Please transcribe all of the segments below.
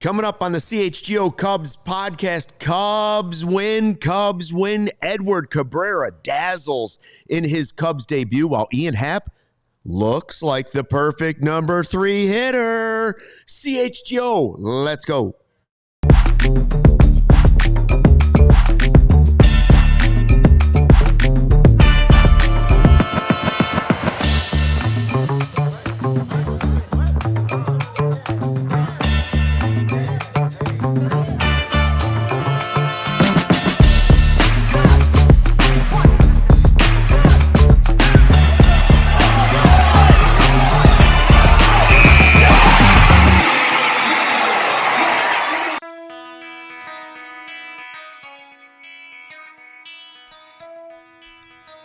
Coming up on the CHGO Cubs podcast, Cubs win. Edward Cabrera dazzles in his Cubs debut while Ian Happ looks like the perfect number 3 hitter. CHGO, let's go.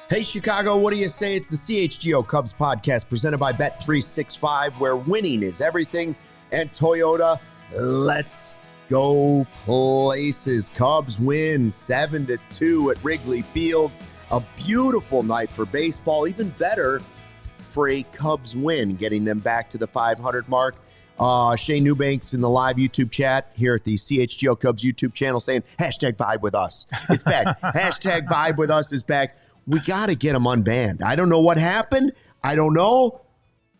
Hey, Chicago, what do you say? It's the CHGO Cubs podcast presented by Bet365, where winning is everything. And Toyota, let's go places. Cubs win 7-2 at Wrigley Field. A beautiful night for baseball, even better for a Cubs win, getting them back to the 500 mark. Shane Newbanks in the live YouTube chat here at the CHGO Cubs YouTube channel saying, hashtag vibe with us. It's back. Hashtag vibe with us is back. We got to get him unbanned. I don't know what happened. I don't know,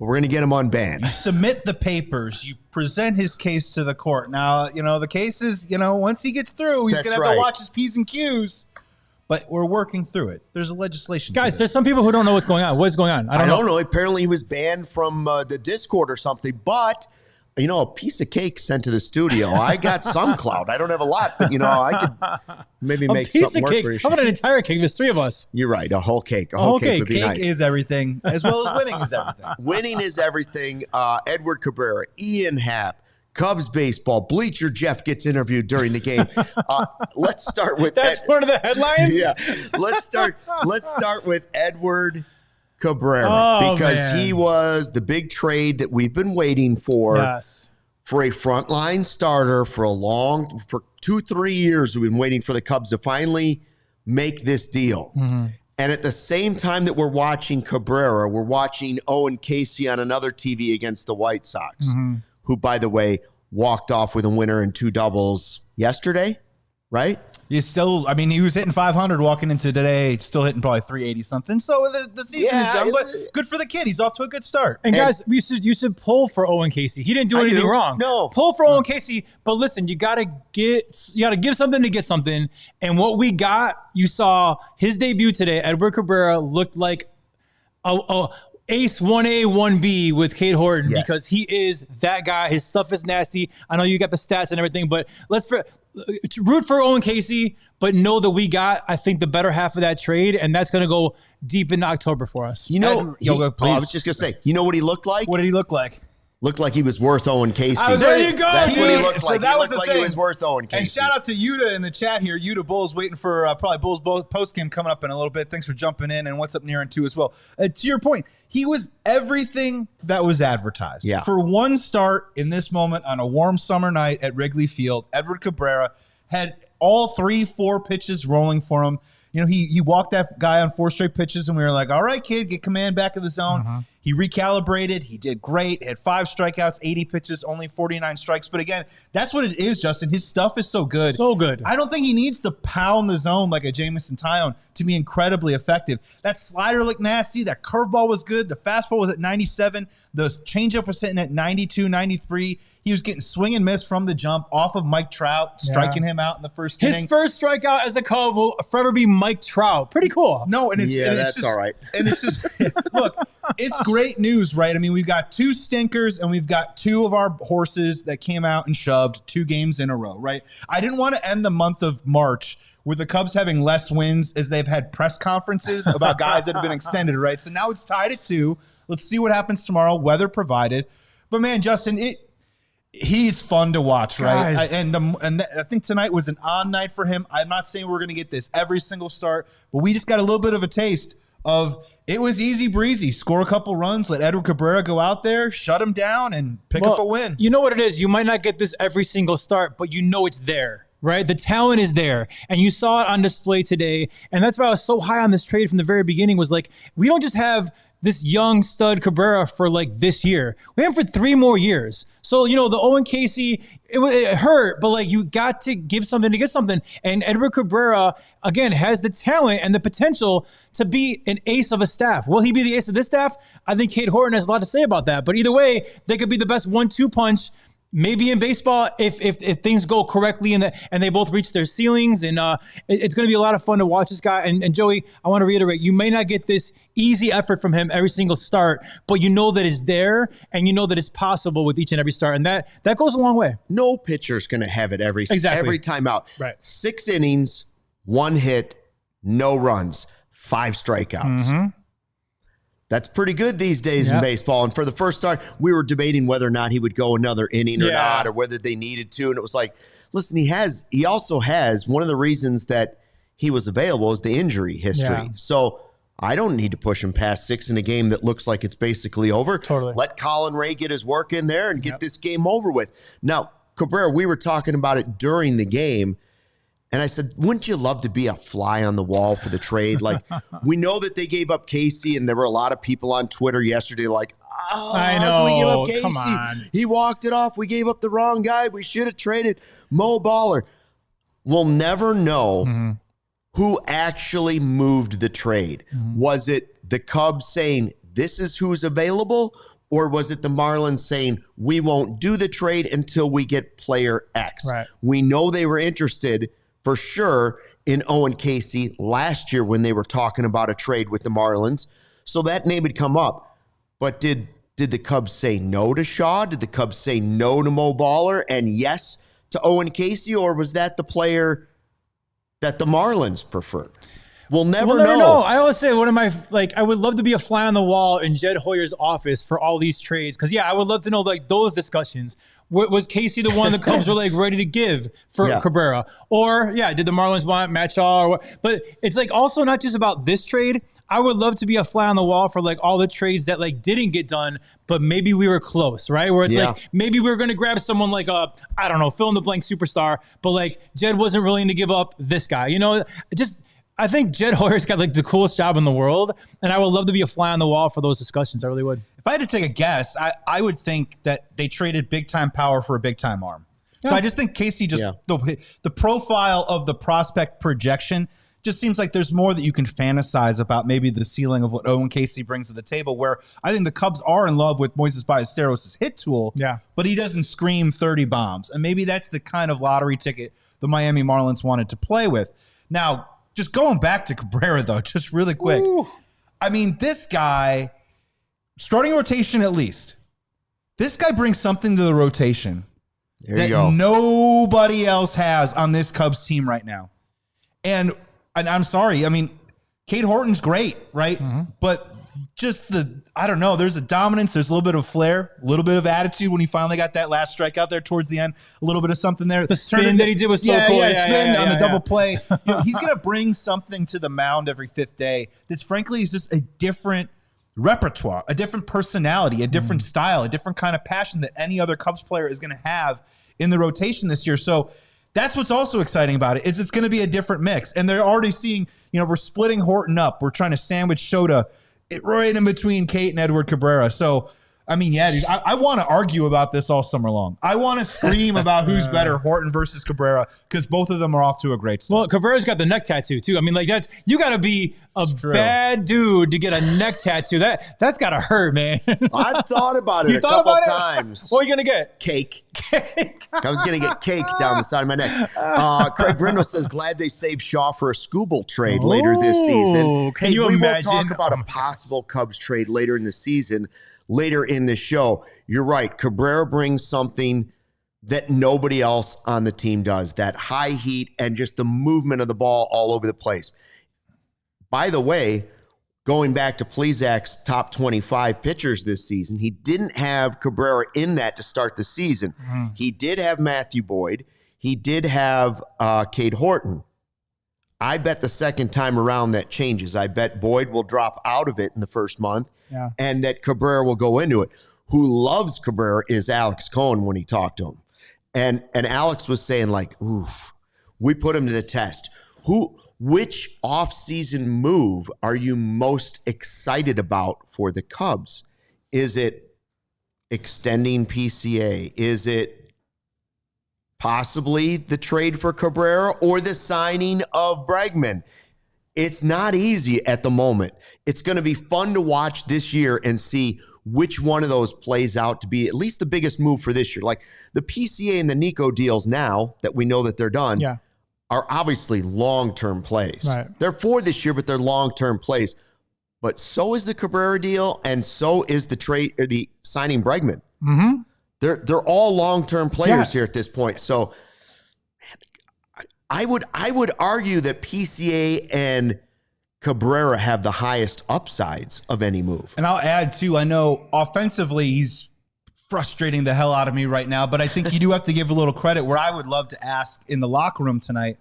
but we're going to get him unbanned. You submit the papers. You present his case to the court. Now, the case is, once he gets through, he's going to have to watch his P's and Q's. But we're working through it. There's a legislation. Guys, there's some people who don't know what's going on. What is going on? I don't know. Apparently, he was banned from the Discord or something, but a piece of cake sent to the studio. I got some clout. I don't have a lot, but I could maybe make something work for you. How about an entire cake? There's 3 of us. You're right. A whole cake. A whole cake would be nice. Cake is everything, as well as winning is everything. Winning is everything. Edward Cabrera, Ian Happ, Cubs baseball. Bleacher Jeff gets interviewed during the game. Let's start with that's one of the headlines. Yeah. Let's start with Edward Cabrera, because he was the big trade that we've been waiting for. Yes. For a frontline starter for 2-3 years. We've been waiting for the Cubs to finally make this deal. Mm-hmm. And at the same time that we're watching Cabrera, we're watching Owen Casey on another TV against the White Sox, who, by the way, walked off with a winner and 2 doubles yesterday, right? He was hitting 500 walking into today, still hitting probably 380 something. So the season is done, but good for the kid. He's off to a good start. And guys, you should pull for Owen Casey. He didn't do anything wrong. No, pull for Owen Casey. But listen, you gotta give something to get something. And what we got, you saw his debut today. Edward Cabrera looked like a ace 1A, 1B with Cade Horton, because he is that guy. His stuff is nasty. I know you got the stats and everything, but let's root for Owen Casey, but know that we got, I think, the better half of that trade, and that's going to go deep into October for us. I was just going to say, you know what he looked like? What did he look like? Looked like he was worth Owen Casey. There you go. That's what he looked like. That he was looked like he was worth Owen Casey. And shout out to Yuta in the chat here. Yuta Bulls waiting for probably Bulls postgame coming up in a little bit. Thanks for jumping in, and what's up near and 2 as well. To your point, he was everything that was advertised. Yeah. For one start in this moment on a warm summer night at Wrigley Field, Edward Cabrera had all 3-4 pitches rolling for him. He walked that guy on 4 straight pitches, and we were like, all right, kid, get command back of the zone. He recalibrated. He did great. Had 5 strikeouts, 80 pitches, only 49 strikes. But again, that's what it is, Justin. His stuff is so good. So good. I don't think he needs to pound the zone like a Jameson Taillon to be incredibly effective. That slider looked nasty. That curveball was good. The fastball was at 97. The changeup was sitting at 92, 93. He was getting swing and miss from the jump off of Mike Trout, striking him out in the first inning. His first strikeout as a Cub will forever be Mike Trout. Pretty cool. No, and that's just, all right. And it's just, look, it's great news, right? I mean, we've got 2 stinkers, and we've got 2 of our horses that came out and shoved 2 games in a row, right? I didn't want to end the month of March with the Cubs having less wins as they've had press conferences about guys that have been extended, right? So now it's tied at 2. Let's see what happens tomorrow, weather provided. But man, Justin, he's fun to watch, right? I think tonight was an on night for him. I'm not saying we're going to get this every single start, but we just got a little bit of a taste of it was easy breezy. Score a couple runs, let Edward Cabrera go out there, shut him down, and pick up a win. You know what it is? You might not get this every single start, but you know it's there, right? The talent is there, and you saw it on display today, and that's why I was so high on this trade from the very beginning was like, we don't just have this young stud Cabrera for like this year. We have him for 3 more years. So, you know, the Owen Casey, it hurt, but like you got to give something to get something. And Edward Cabrera, again, has the talent and the potential to be an ace of a staff. Will he be the ace of this staff? I think Cade Horton has a lot to say about that. But either way, they could be the best 1-2 punch maybe in baseball if things go correctly and they both reach their ceilings. And it's going to be a lot of fun to watch this guy. And Joey, I want to reiterate, you may not get this easy effort from him every single start, but you know that it's there and you know that it's possible with each and every start. And that goes a long way. No pitcher's going to have it every time out. Right. 6 innings, 1 hit, no runs, 5 strikeouts. Mm-hmm. That's pretty good these days in baseball. And for the first start, we were debating whether or not he would go another inning or not, or whether they needed to. And it was like, listen, he also has one of the reasons that he was available is the injury history. Yeah. So I don't need to push him past 6 in a game that looks like it's basically over. Totally. Let Colin Rea get his work in there and get this game over with. Now, Cabrera, we were talking about it during the game. And I said, wouldn't you love to be a fly on the wall for the trade? Like, we know that they gave up Casey, and there were a lot of people on Twitter yesterday like, I know. We gave up Casey. Come on. He walked it off. We gave up the wrong guy. We should have traded Mo Baller. We'll never know who actually moved the trade. Mm-hmm. Was it the Cubs saying, this is who's available? Or was it the Marlins saying, we won't do the trade until we get player X? Right. We know they were interested for sure in Owen Casey last year when they were talking about a trade with the Marlins. So that name had come up. But did the Cubs say no to Shaw? Did the Cubs say no to Mo Baller and yes to Owen Casey? Or was that the player that the Marlins preferred? We'll never know. I always say I would love to be a fly on the wall in Jed Hoyer's office for all these trades. Because, I would love to know like those discussions. Was Casey the one the Cubs were like ready to give for Cabrera? Or, did the Marlins want Matt Shaw? Or what? But it's like also not just about this trade. I would love to be a fly on the wall for like all the trades that like didn't get done, but maybe we were close, right? Where it's like maybe we were going to grab someone like I don't know, fill in the blank superstar, but like Jed wasn't willing to give up this guy. You know, I think Jed Hoyer's got like the coolest job in the world, and I would love to be a fly on the wall for those discussions. I really would. If I had to take a guess, I would think that they traded big-time power for a big-time arm. Yeah. So I just think Casey the profile of the prospect projection just seems like there's more that you can fantasize about maybe the ceiling of what Owen Casey brings to the table, where I think the Cubs are in love with Moisés Ballesteros' hit tool, but he doesn't scream 30 bombs. And maybe that's the kind of lottery ticket the Miami Marlins wanted to play with. Now, just going back to Cabrera, though, just really quick. Ooh. I mean, this guy, starting rotation at least, this guy brings something to the rotation that nobody else has on this Cubs team right now. And I'm sorry, I mean, Cade Horton's great, right? Mm-hmm. But just I don't know, there's a dominance, there's a little bit of flair, a little bit of attitude when he finally got that last strikeout there towards the end, a little bit of something there. The spin that he did was so cool. Spin on the double play. You know, he's going to bring something to the mound every 5th day that's frankly is just a different repertoire, a different personality, a different style, a different kind of passion that any other Cubs player is going to have in the rotation this year. So that's what's also exciting about it, is it's going to be a different mix. And they're already seeing, we're splitting Horton up. We're trying to sandwich Shota right in between Kate and Edward Cabrera. So, I mean, dude, I want to argue about this all summer long. I want to scream about who's better, Horton versus Cabrera, because both of them are off to a great start. Well, Cabrera's got the neck tattoo, too. I mean, like, you got to be a bad dude to get a neck tattoo. That's got to hurt, man. I've thought about it a couple times. What are you going to get? Cake. I was going to get cake down the side of my neck. Craig Brindle says, glad they saved Shaw for a Skubal trade later this season. Can you imagine? We will talk about a possible Cubs trade later in the season. Later in the show, you're right. Cabrera brings something that nobody else on the team does, that high heat and just the movement of the ball all over the place. By the way, going back to Plezak's top 25 pitchers this season, he didn't have Cabrera in that to start the season. Mm-hmm. He did have Matthew Boyd. He did have Cade Horton. I bet the second time around that changes. I bet Boyd will drop out of it in the first month. Yeah. And that Cabrera will go into it. Who loves Cabrera is Alex Cohen when he talked to him. And Alex was saying like, oof, we put him to the test. Which offseason move are you most excited about for the Cubs? Is it extending PCA? Is it possibly the trade for Cabrera or the signing of Bregman? It's not easy at the moment. It's going to be fun to watch this year and see which one of those plays out to be at least the biggest move for this year. Like the PCA and the Nico deals now that we know that they're done are obviously long-term plays. Right. They're for this year, but they're long-term plays. But so is the Cabrera deal, and so is the trade or the signing Bregman. Mm-hmm. They're all long-term players here at this point. So I would argue that PCA and Cabrera have the highest upsides of any move. And I'll add too, I know offensively he's frustrating the hell out of me right now, but I think you do have to give a little credit where I would love to ask in the locker room tonight,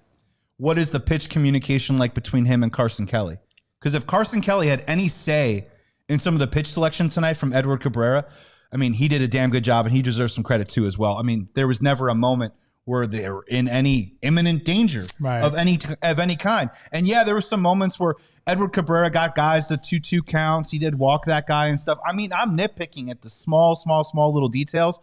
what is the pitch communication like between him and Carson Kelly? Because if Carson Kelly had any say in some of the pitch selection tonight from Edward Cabrera, I mean, he did a damn good job and he deserves some credit too as well. I mean, there was never a moment where they were in any imminent danger of any kind. And yeah, there were some moments where Edward Cabrera got guys to 2-2 counts. He did walk that guy and stuff. I mean, I'm nitpicking at the small little details.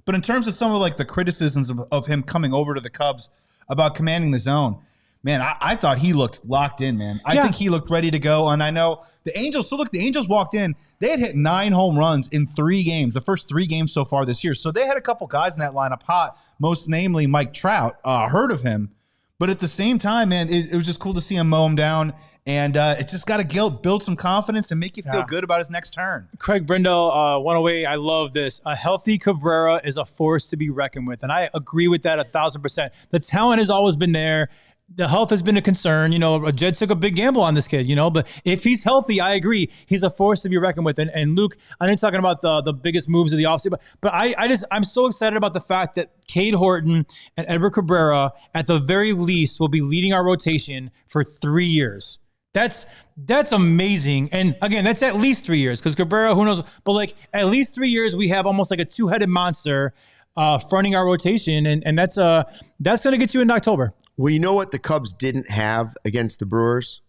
But in terms of some of like the criticisms of him coming over to the Cubs about commanding the zone, man, I thought he looked locked in, man. I think he looked ready to go. And I know the Angels, so look, the Angels walked in. They had hit 9 home runs in 3 games, the first 3 games so far this year. So they had a couple guys in that lineup hot, most namely Mike Trout. Heard of him. But at the same time, man, it was just cool to see him mow him down. And it just got to build some confidence and make you feel good about his next turn. Craig Brindle, 108, I love this. A healthy Cabrera is a force to be reckoned with. And I agree with that 1,000%. The talent has always been there. The health has been a concern. You know, Jed took a big gamble on this kid, you know, but if he's healthy, I agree. He's a force to be reckoned with. And Luke, I know you're talking about the biggest moves of the offseason, but I'm so excited about the fact that Cade Horton and Edward Cabrera, at the very least, will be leading our rotation for 3 years. That's amazing. And again, that's at least 3 years because Cabrera, who knows, but like at least 3 years, we have almost like a 2-headed monster fronting our rotation. And that's going to get you in October. Well, you know what the Cubs didn't have against the Brewers?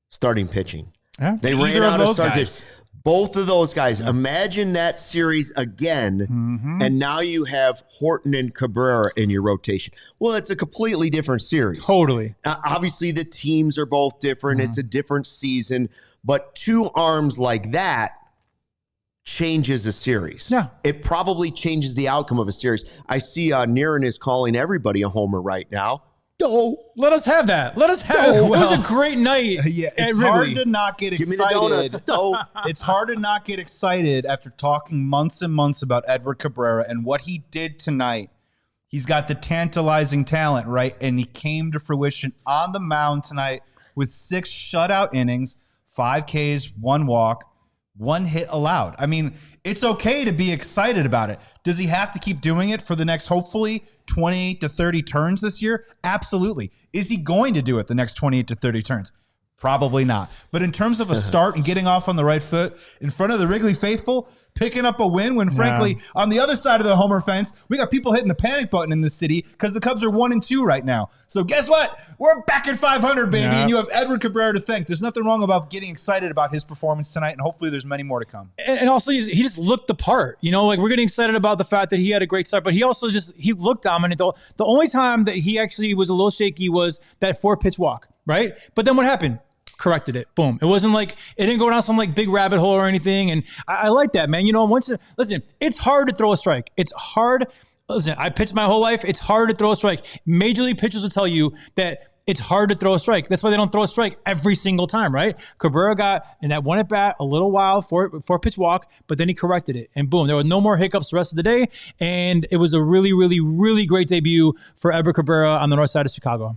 Starting pitching. Yeah. They ran out of starting pitching. Both of those guys. Yeah. Imagine that series again, and now you have Horton and Cabrera in your rotation. Well, it's a completely different series. Totally. Obviously, the teams are both different. It's a different season. But 2 arms like that changes a series. Yeah. It probably changes the outcome of a series. I see Niren is calling everybody a homer right now. Let us have that. Let us have it. It was a great night. Yeah, it's hard to not get excited. Give me the donuts. It's hard to not get excited after talking months and months about Edward Cabrera and what he did tonight. He's got the tantalizing talent, right? And he came to fruition on the mound tonight with 6 shutout innings, 5 Ks, 1 walk, 1 hit allowed. I mean, it's okay to be excited about it. Does he have to keep doing it for the next, hopefully, 28 to 30 turns this year? Absolutely. Is he going to do it the next 28 to 30 turns? Probably not. But in terms of a start and getting off on the right foot in front of the Wrigley faithful, picking up a win when, frankly, on the other side of the homer fence, we got people hitting the panic button in this city because the Cubs are 1-2 right now. So guess what? We're back at 500, baby, and you have Edward Cabrera to thank. There's nothing wrong about getting excited about his performance tonight, and hopefully there's many more to come. And also, he just looked the part. You know, like we're getting excited about the fact that he had a great start, but he also he looked dominant. The only time that he actually was a little shaky was that 4-pitch walk, right? But then what happened? Corrected it. Boom. It wasn't like it didn't go down some like big rabbit hole or anything. And I like that, man. You know, listen, it's hard to throw a strike. It's hard. Listen, I pitched my whole life. It's hard to throw a strike. Major league pitchers will tell you that it's hard to throw a strike. That's why they don't throw a strike every single time, right? Cabrera got in that 1 at bat a little while, 4-pitch walk, but then he corrected it. And boom, there were no more hiccups the rest of the day. And it was a really, really, really great debut for Edward Cabrera on the north side of Chicago.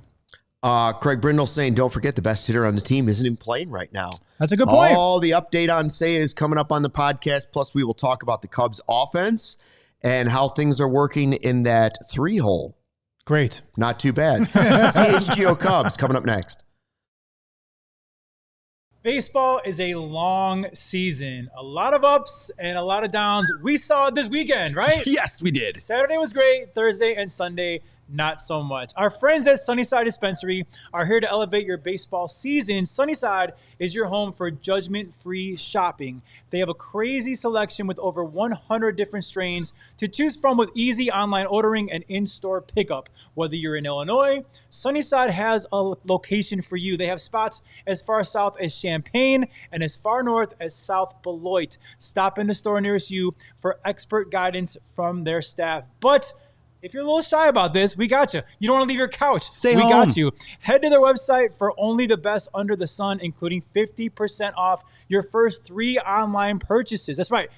Craig Brindle saying, don't forget the best hitter on the team isn't even playing right now. That's a good point. All the update on Seiya is coming up on the podcast. Plus, we will talk about the Cubs offense and how things are working in that 3-hole. Great. Not too bad. CHGO Cubs coming up next. Baseball is a long season. A lot of ups and a lot of downs. We saw it this weekend, right? Yes, we did. Saturday was great. Thursday and Sunday, not so much. Our friends at Sunnyside Dispensary are here to elevate your baseball season. Sunnyside is your home for judgment-free shopping. They have a crazy selection with over 100 different strains to choose from with easy online ordering and in-store pickup. Whether you're in Illinois, Sunnyside has a location for you. They have spots as far south as Champaign and as far north as South Beloit. Stop in the store nearest you for expert guidance from their staff. But if you're a little shy about this, we got you. You don't want to leave your couch. Stay home. We got you. Head to their website for only the best under the sun, including 50% off your first 3 online purchases. That's right.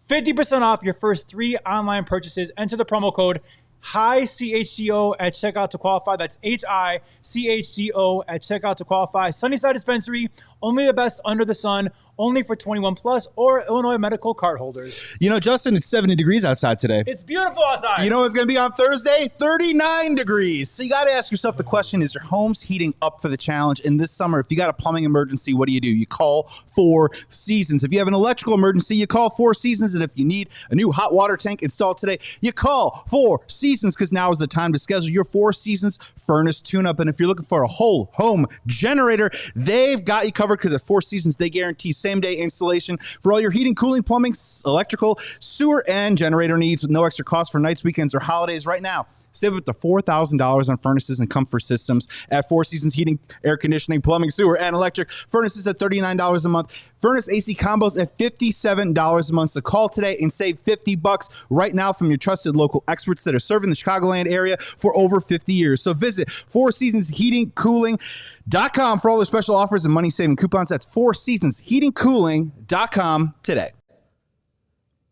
50% off your first 3 online purchases. Enter the promo code CHGO at checkout to qualify. That's CHGO at checkout to qualify. Sunnyside Dispensary, only the best under the sun, only for 21 plus or Illinois medical card holders. You know, Justin, it's 70 degrees outside today. It's beautiful outside. You know what's going to be on Thursday? 39 degrees. So you got to ask yourself the question, is your home's heating up for the challenge? And this summer, if you got a plumbing emergency, what do? You call Four Seasons. If you have an electrical emergency, you call Four Seasons. And if you need a new hot water tank installed today, you call Four Seasons, because now is the time to schedule your Four Seasons furnace tune-up. And if you're looking for a whole home generator, they've got you covered, because at Four Seasons, they guarantee same-day installation for all your heating, cooling, plumbing, electrical, sewer, and generator needs with no extra cost for nights, weekends, or holidays. Right now, save up to $4,000 on furnaces and comfort systems at Four Seasons Heating, Air Conditioning, Plumbing, Sewer, and Electric. Furnaces at $39 a month. Furnace AC combos at $57 a month. So call today and save $50 right now from your trusted local experts that are serving the Chicagoland area for over 50 years. So visit Four Seasons Heating, Cooling.com for all their special offers and money-saving coupons. That's Four Seasons Heating, Cooling.com today.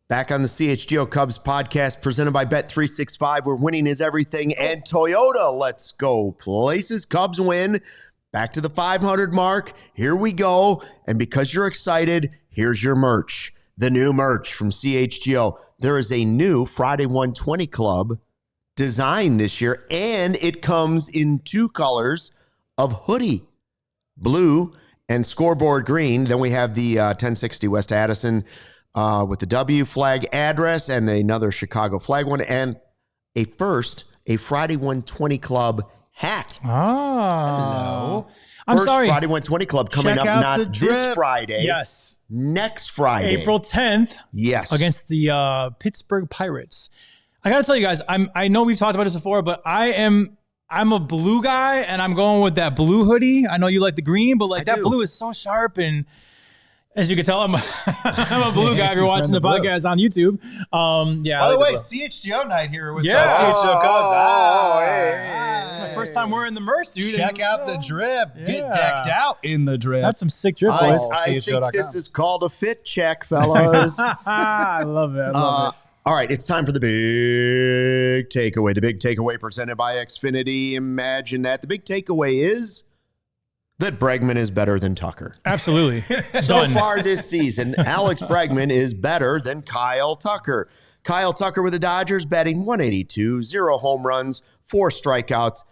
Back on the CHGO Cubs podcast presented by Bet365, where winning is everything, and Toyota. Let's go places. Cubs win. Back to the 500 mark. Here we go. And because you're excited, here's your merch. The new merch from CHGO. There is a new Friday 120 Club design this year, and it comes in 2 colors of hoodie, blue and scoreboard green. Then we have the 1060 West Addison with the W flag address and another Chicago flag one, and a Friday 120 Club hat. Hello. I'm First sorry. Friday 120 Club coming up not this Friday. Yes. Next Friday. April 10th. Yes. Against the Pittsburgh Pirates. I got to tell you guys, I know we've talked about this before, but I'm a blue guy, and I'm going with that blue hoodie. I know you like the green, but that blue is so sharp, and as you can tell, I'm a blue guy if you're watching the podcast on YouTube. Yeah. By the way, CHGO night here with CHGO Cubs. It's my first time wearing the merch, dude. Check out the drip. Get decked out in the drip. That's some sick drip, boys. I think this is called a fit check, fellas. I love it. I love it. All right, it's time for the big takeaway. The big takeaway presented by Xfinity. Imagine that. The big takeaway is that Bregman is better than Tucker. Absolutely. So far this season, Alex Bregman is better than Kyle Tucker. Kyle Tucker with the Dodgers batting .182, 0 home runs, 4 strikeouts,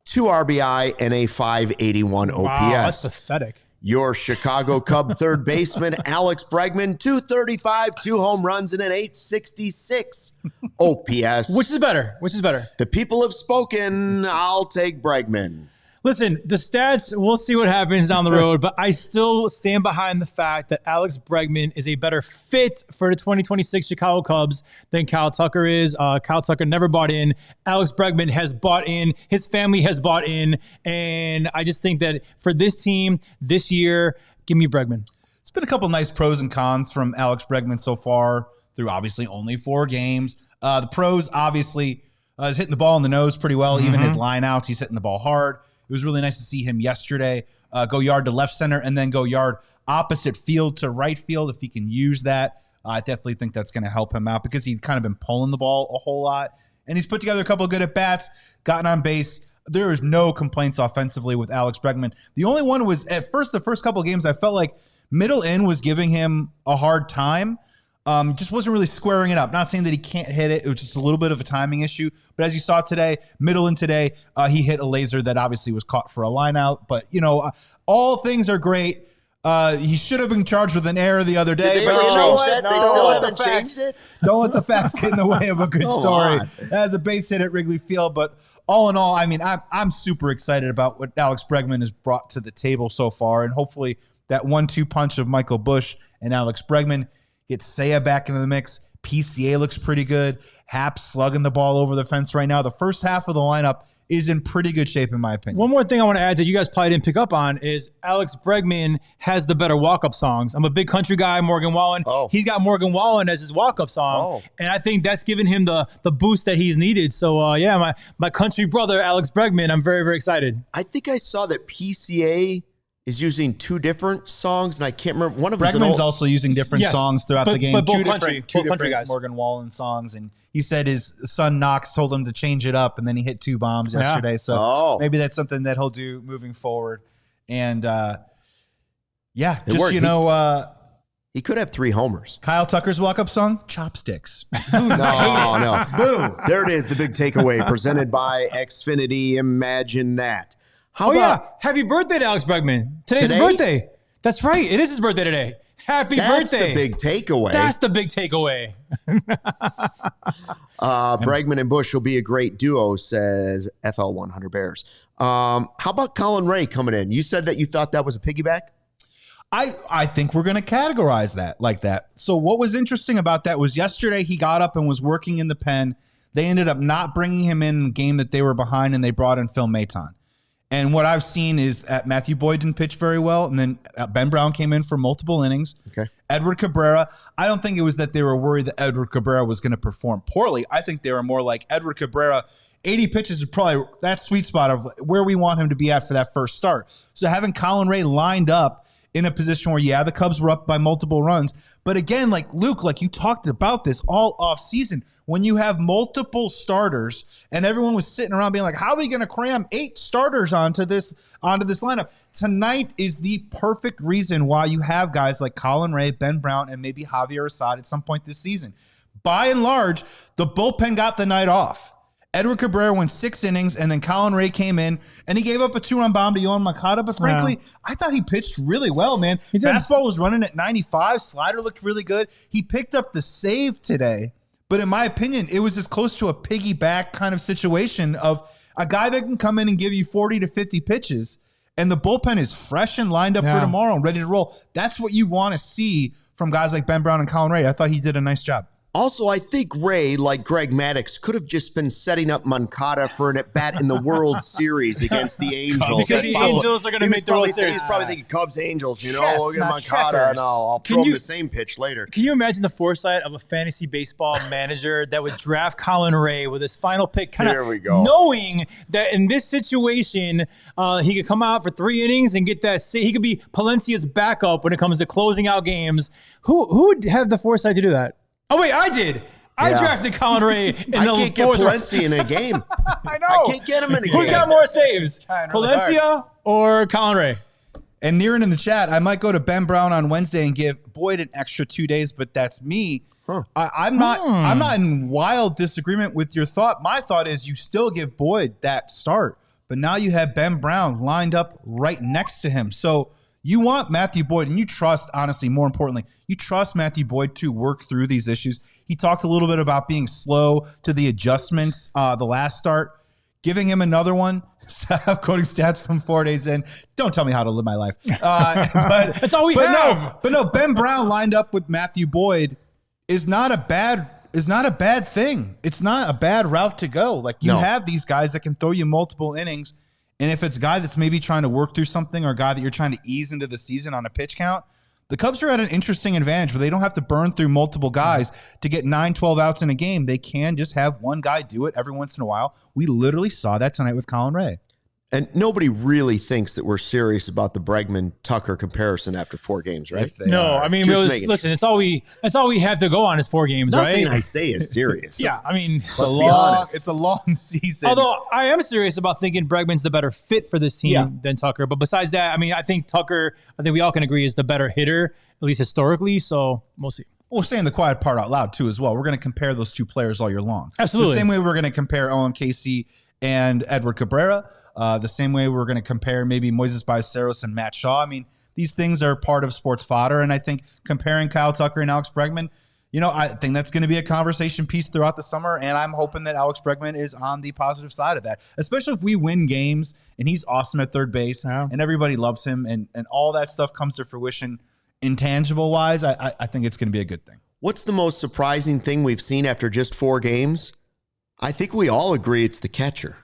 2 RBI, and a .581 OPS. Wow, that's pathetic. Your Chicago Cub third baseman, Alex Bregman, .235, 2 home runs, and an .866 OPS. Which is better? The people have spoken. I'll take Bregman. Listen, the stats, we'll see what happens down the road, but I still stand behind the fact that Alex Bregman is a better fit for the 2026 Chicago Cubs than Kyle Tucker is. Kyle Tucker never bought in. Alex Bregman has bought in. His family has bought in. And I just think that for this team, this year, give me Bregman. It's been a couple nice pros and cons from Alex Bregman so far through obviously only 4 games. The pros, obviously, is hitting the ball in the nose pretty well. Even his line outs, he's hitting the ball hard. It was really nice to see him yesterday go yard to left center and then go yard opposite field to right field. If he can use that, I definitely think that's going to help him out because he'd kind of been pulling the ball a whole lot. And he's put together a couple of good at-bats, gotten on base. There is no complaints offensively with Alex Bregman. The only one was at first, the first couple of games, I felt like middle in was giving him a hard time. Just wasn't really squaring it up. Not saying that he can't hit it. It was just a little bit of a timing issue. But as you saw today, middle in today, he hit a laser that obviously was caught for a line out. But, all things are great. He should have been charged with an error the other day. Did they ever change that? They still haven't changed it? Don't let the facts get in the way of a good story. That has a base hit at Wrigley Field. But all in all, I mean, I'm super excited about what Alex Bregman has brought to the table so far. And hopefully that 1-2 punch of Michael Busch and Alex Bregman gets Seiya back into the mix. PCA looks pretty good. Happ slugging the ball over the fence right now. The first half of the lineup is in pretty good shape, in my opinion. One more thing I want to add that you guys probably didn't pick up on is Alex Bregman has the better walk-up songs. I'm a big country guy, Morgan Wallen. Oh. He's got Morgan Wallen as his walk-up song, and I think that's given him the boost that he's needed. So, yeah, my country brother, Alex Bregman, I'm very, very excited. I think I saw that PCA is using 2 different songs, and I can't remember. One of them Bregman's also using different songs throughout the game. But both two country different guys. Morgan Wallen songs, and he said his son Knox told him to change it up, and then he hit 2 bombs yesterday. So maybe that's something that he'll do moving forward. And yeah, It just worked. He could have 3 homers. Kyle Tucker's walk-up song, Chopsticks. No. Boom. There it is, the big takeaway presented by Xfinity. Imagine that. How about Happy birthday to Alex Bregman. Today's his birthday. That's right. It is his birthday today. Happy birthday. That's the big takeaway. That's the big takeaway. Bregman and Busch will be a great duo, says FL100 Bears. How about Colin Rea coming in? You said that you thought that was a piggyback? I think we're going to categorize that like that. So what was interesting about that was yesterday he got up and was working in the pen. They ended up not bringing him in a game that they were behind, and they brought in Phil Maton. And what I've seen is that Matthew Boyd didn't pitch very well, and then Ben Brown came in for multiple innings. Okay. Edward Cabrera, I don't think it was that they were worried that Edward Cabrera was going to perform poorly. I think they were more like Edward Cabrera, 80 pitches is probably that sweet spot of where we want him to be at for that first start. So having Colin Rea lined up in a position where, the Cubs were up by multiple runs. But again, like Luke, like you talked about this all off season, when you have multiple starters and everyone was sitting around being like, how are we going to cram 8 starters onto this lineup? Tonight is the perfect reason why you have guys like Colin Rea, Ben Brown, and maybe Javier Assad at some point this season. By and large, the bullpen got the night off. Edward Cabrera went 6 innings, and then Colin Rea came in, and he gave up a 2-run bomb to Yohan Moncada. But frankly, I thought he pitched really well, man. Fastball was running at 95. Slider looked really good. He picked up the save today. But in my opinion, it was as close to a piggyback kind of situation of a guy that can come in and give you 40 to 50 pitches, and the bullpen is fresh and lined up for tomorrow and ready to roll. That's what you want to see from guys like Ben Brown and Colin Rea. I thought he did a nice job. Also, I think Ray, like Greg Maddux, could have just been setting up Moncada for an at-bat in the World Series against the Angels. Because the Angels are going to make the World Series. He's probably thinking Cubs, Angels, we'll get not Moncada, checkers. and I'll throw him the same pitch later. Can you imagine the foresight of a fantasy baseball manager that would draft Colin Rea with his final pick, kind of knowing that in this situation, he could come out for 3 innings and get that. He could be Palencia's backup when it comes to closing out games. Who would have the foresight to do that? Oh, wait, I did. I drafted Colin Rea in the 4th. I can't get Palencia in a game. I know. I can't get him in a game. Who's got more saves, Palencia or Colin Rea? And Niran in the chat, I might go to Ben Brown on Wednesday and give Boyd an extra 2 days, but that's me. I'm not in wild disagreement with your thought. My thought is you still give Boyd that start, but now you have Ben Brown lined up right next to him. So you want Matthew Boyd, and you trust, honestly, more importantly, you trust Matthew Boyd to work through these issues. He talked a little bit about being slow to the adjustments the last start. Giving him another one, I'm quoting stats from 4 days in. Don't tell me how to live my life. But that's all we have. No, Ben Brown lined up with Matthew Boyd is not a bad thing. It's not a bad route to go. Like you have these guys that can throw you multiple innings. And if it's a guy that's maybe trying to work through something or a guy that you're trying to ease into the season on a pitch count, the Cubs are at an interesting advantage where they don't have to burn through multiple guys to get 9-12 outs in a game. They can just have one guy do it every once in a while. We literally saw that tonight with Colin Rea. And nobody really thinks that we're serious about the Bregman-Tucker comparison after 4 games, right? No, I mean, listen, it's all we have to go on is 4 games, right? Nothing I say is serious. Yeah, I mean, it's a long season. Although I am serious about thinking Bregman's the better fit for this team than Tucker. But besides that, I mean, I think Tucker, we all can agree, is the better hitter, at least historically. So we'll see. Well, we're saying the quiet part out loud, too, as well. We're going to compare those 2 players all year long. Absolutely. The same way we're going to compare Owen Casey and Edward Cabrera. The same way we're going to compare maybe Moisés Ballesteros and Matt Shaw. I mean, these things are part of sports fodder. And I think comparing Kyle Tucker and Alex Bregman, I think that's going to be a conversation piece throughout the summer, and I'm hoping that Alex Bregman is on the positive side of that, especially if we win games and he's awesome at third base and everybody loves him and all that stuff comes to fruition intangible-wise. I think it's going to be a good thing. What's the most surprising thing we've seen after just 4 games? I think we all agree it's the catcher.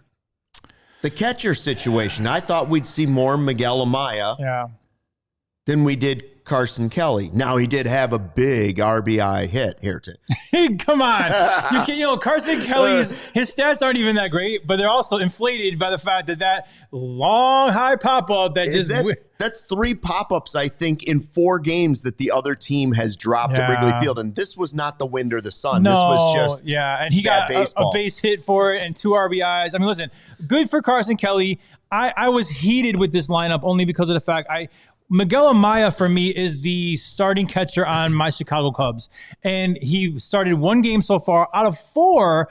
The catcher situation. I thought we'd see more Miguel Amaya than we did Carson Kelly. Now, he did have a big RBI hit here today. Come on. Carson Kelly's, his stats aren't even that great, but they're also inflated by the fact that long high pop-up that's 3 pop-ups, I think, in 4 games that the other team has dropped at Wrigley Field. And this was not the wind or the sun. No, this was just and he got a base hit for it and 2 RBIs. I mean, listen, good for Carson Kelly. I was heated with this lineup only because of the fact Miguel Amaya, for me, is the starting catcher on my Chicago Cubs. And he started 1 game so far out of 4.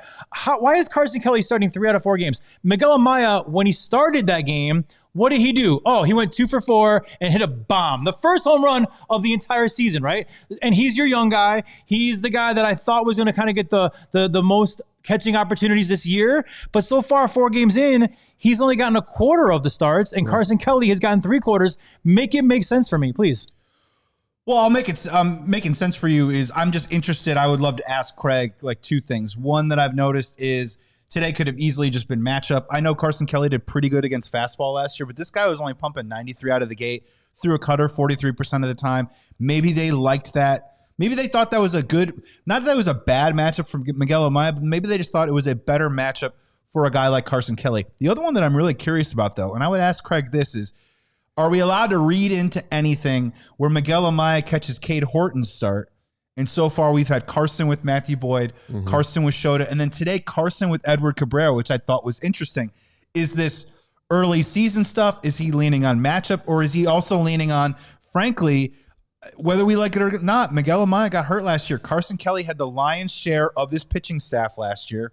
Why is Carson Kelly starting 3 out of 4 games? Miguel Amaya, when he started that game, what did he do? Oh, he went 2 for 4 and hit a bomb. The first home run of the entire season, right? And he's your young guy. He's the guy that I thought was going to kind of get the most catching opportunities this year. But so far, 4 games in, he's only gotten a quarter of the starts, and Carson Kelly has gotten 3/4. Make it make sense for me, please. Well, I'll make it making sense for you is I'm just interested. I would love to ask Craig 2 things. One that I've noticed is today could have easily just been matchup. I know Carson Kelly did pretty good against fastball last year, but this guy was only pumping 93 out of the gate, threw a cutter 43% of the time. Maybe they liked that. Maybe they thought that was not that it was a bad matchup for Miguel Amaya, but maybe they just thought it was a better matchup for a guy like Carson Kelly. The other one that I'm really curious about, though, and I would ask Craig this is, are we allowed to read into anything where Miguel Amaya catches Cade Horton's start? And so far, we've had Carson with Matthew Boyd, Carson with Shota, and then today, Carson with Edward Cabrera, which I thought was interesting. Is this early season stuff? Is he leaning on matchup? Or is he also leaning on, frankly, whether we like it or not, Miguel Amaya got hurt last year. Carson Kelly had the lion's share of this pitching staff last year.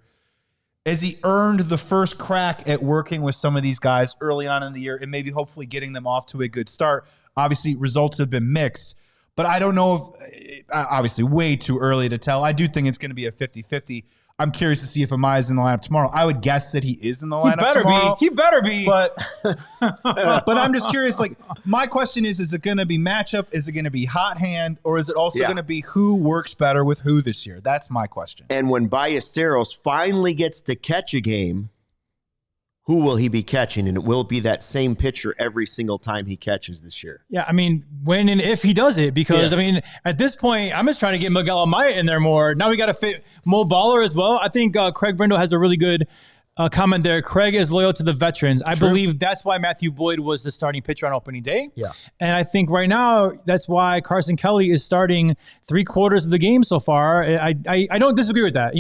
As he earned the first crack at working with some of these guys early on in the year and maybe hopefully getting them off to a good start. Obviously, results have been mixed, but I don't know if, obviously, way too early to tell. I do think it's going to be a 50-50. I'm curious to see if Amaya's in the lineup tomorrow. I would guess that he is in the lineup tomorrow. He better be. But I'm just curious, my question is it going to be matchup? Is it going to be hot hand? Or is it also going to be who works better with who this year? That's my question. And when Ballesteros finally gets to catch a game, who will he be catching? And it will be that same pitcher every single time he catches this year. Yeah, I mean, when and if he does it, because, I mean, at this point, I'm just trying to get Miguel Amaya in there more. Now we got to fit Mo Baller as well. I think Craig Brindle has a really good comment there. Craig is loyal to the veterans. I believe that's why Matthew Boyd was the starting pitcher on opening day. Yeah. And I think right now that's why Carson Kelly is starting 3/4 of the game so far. I don't disagree with that,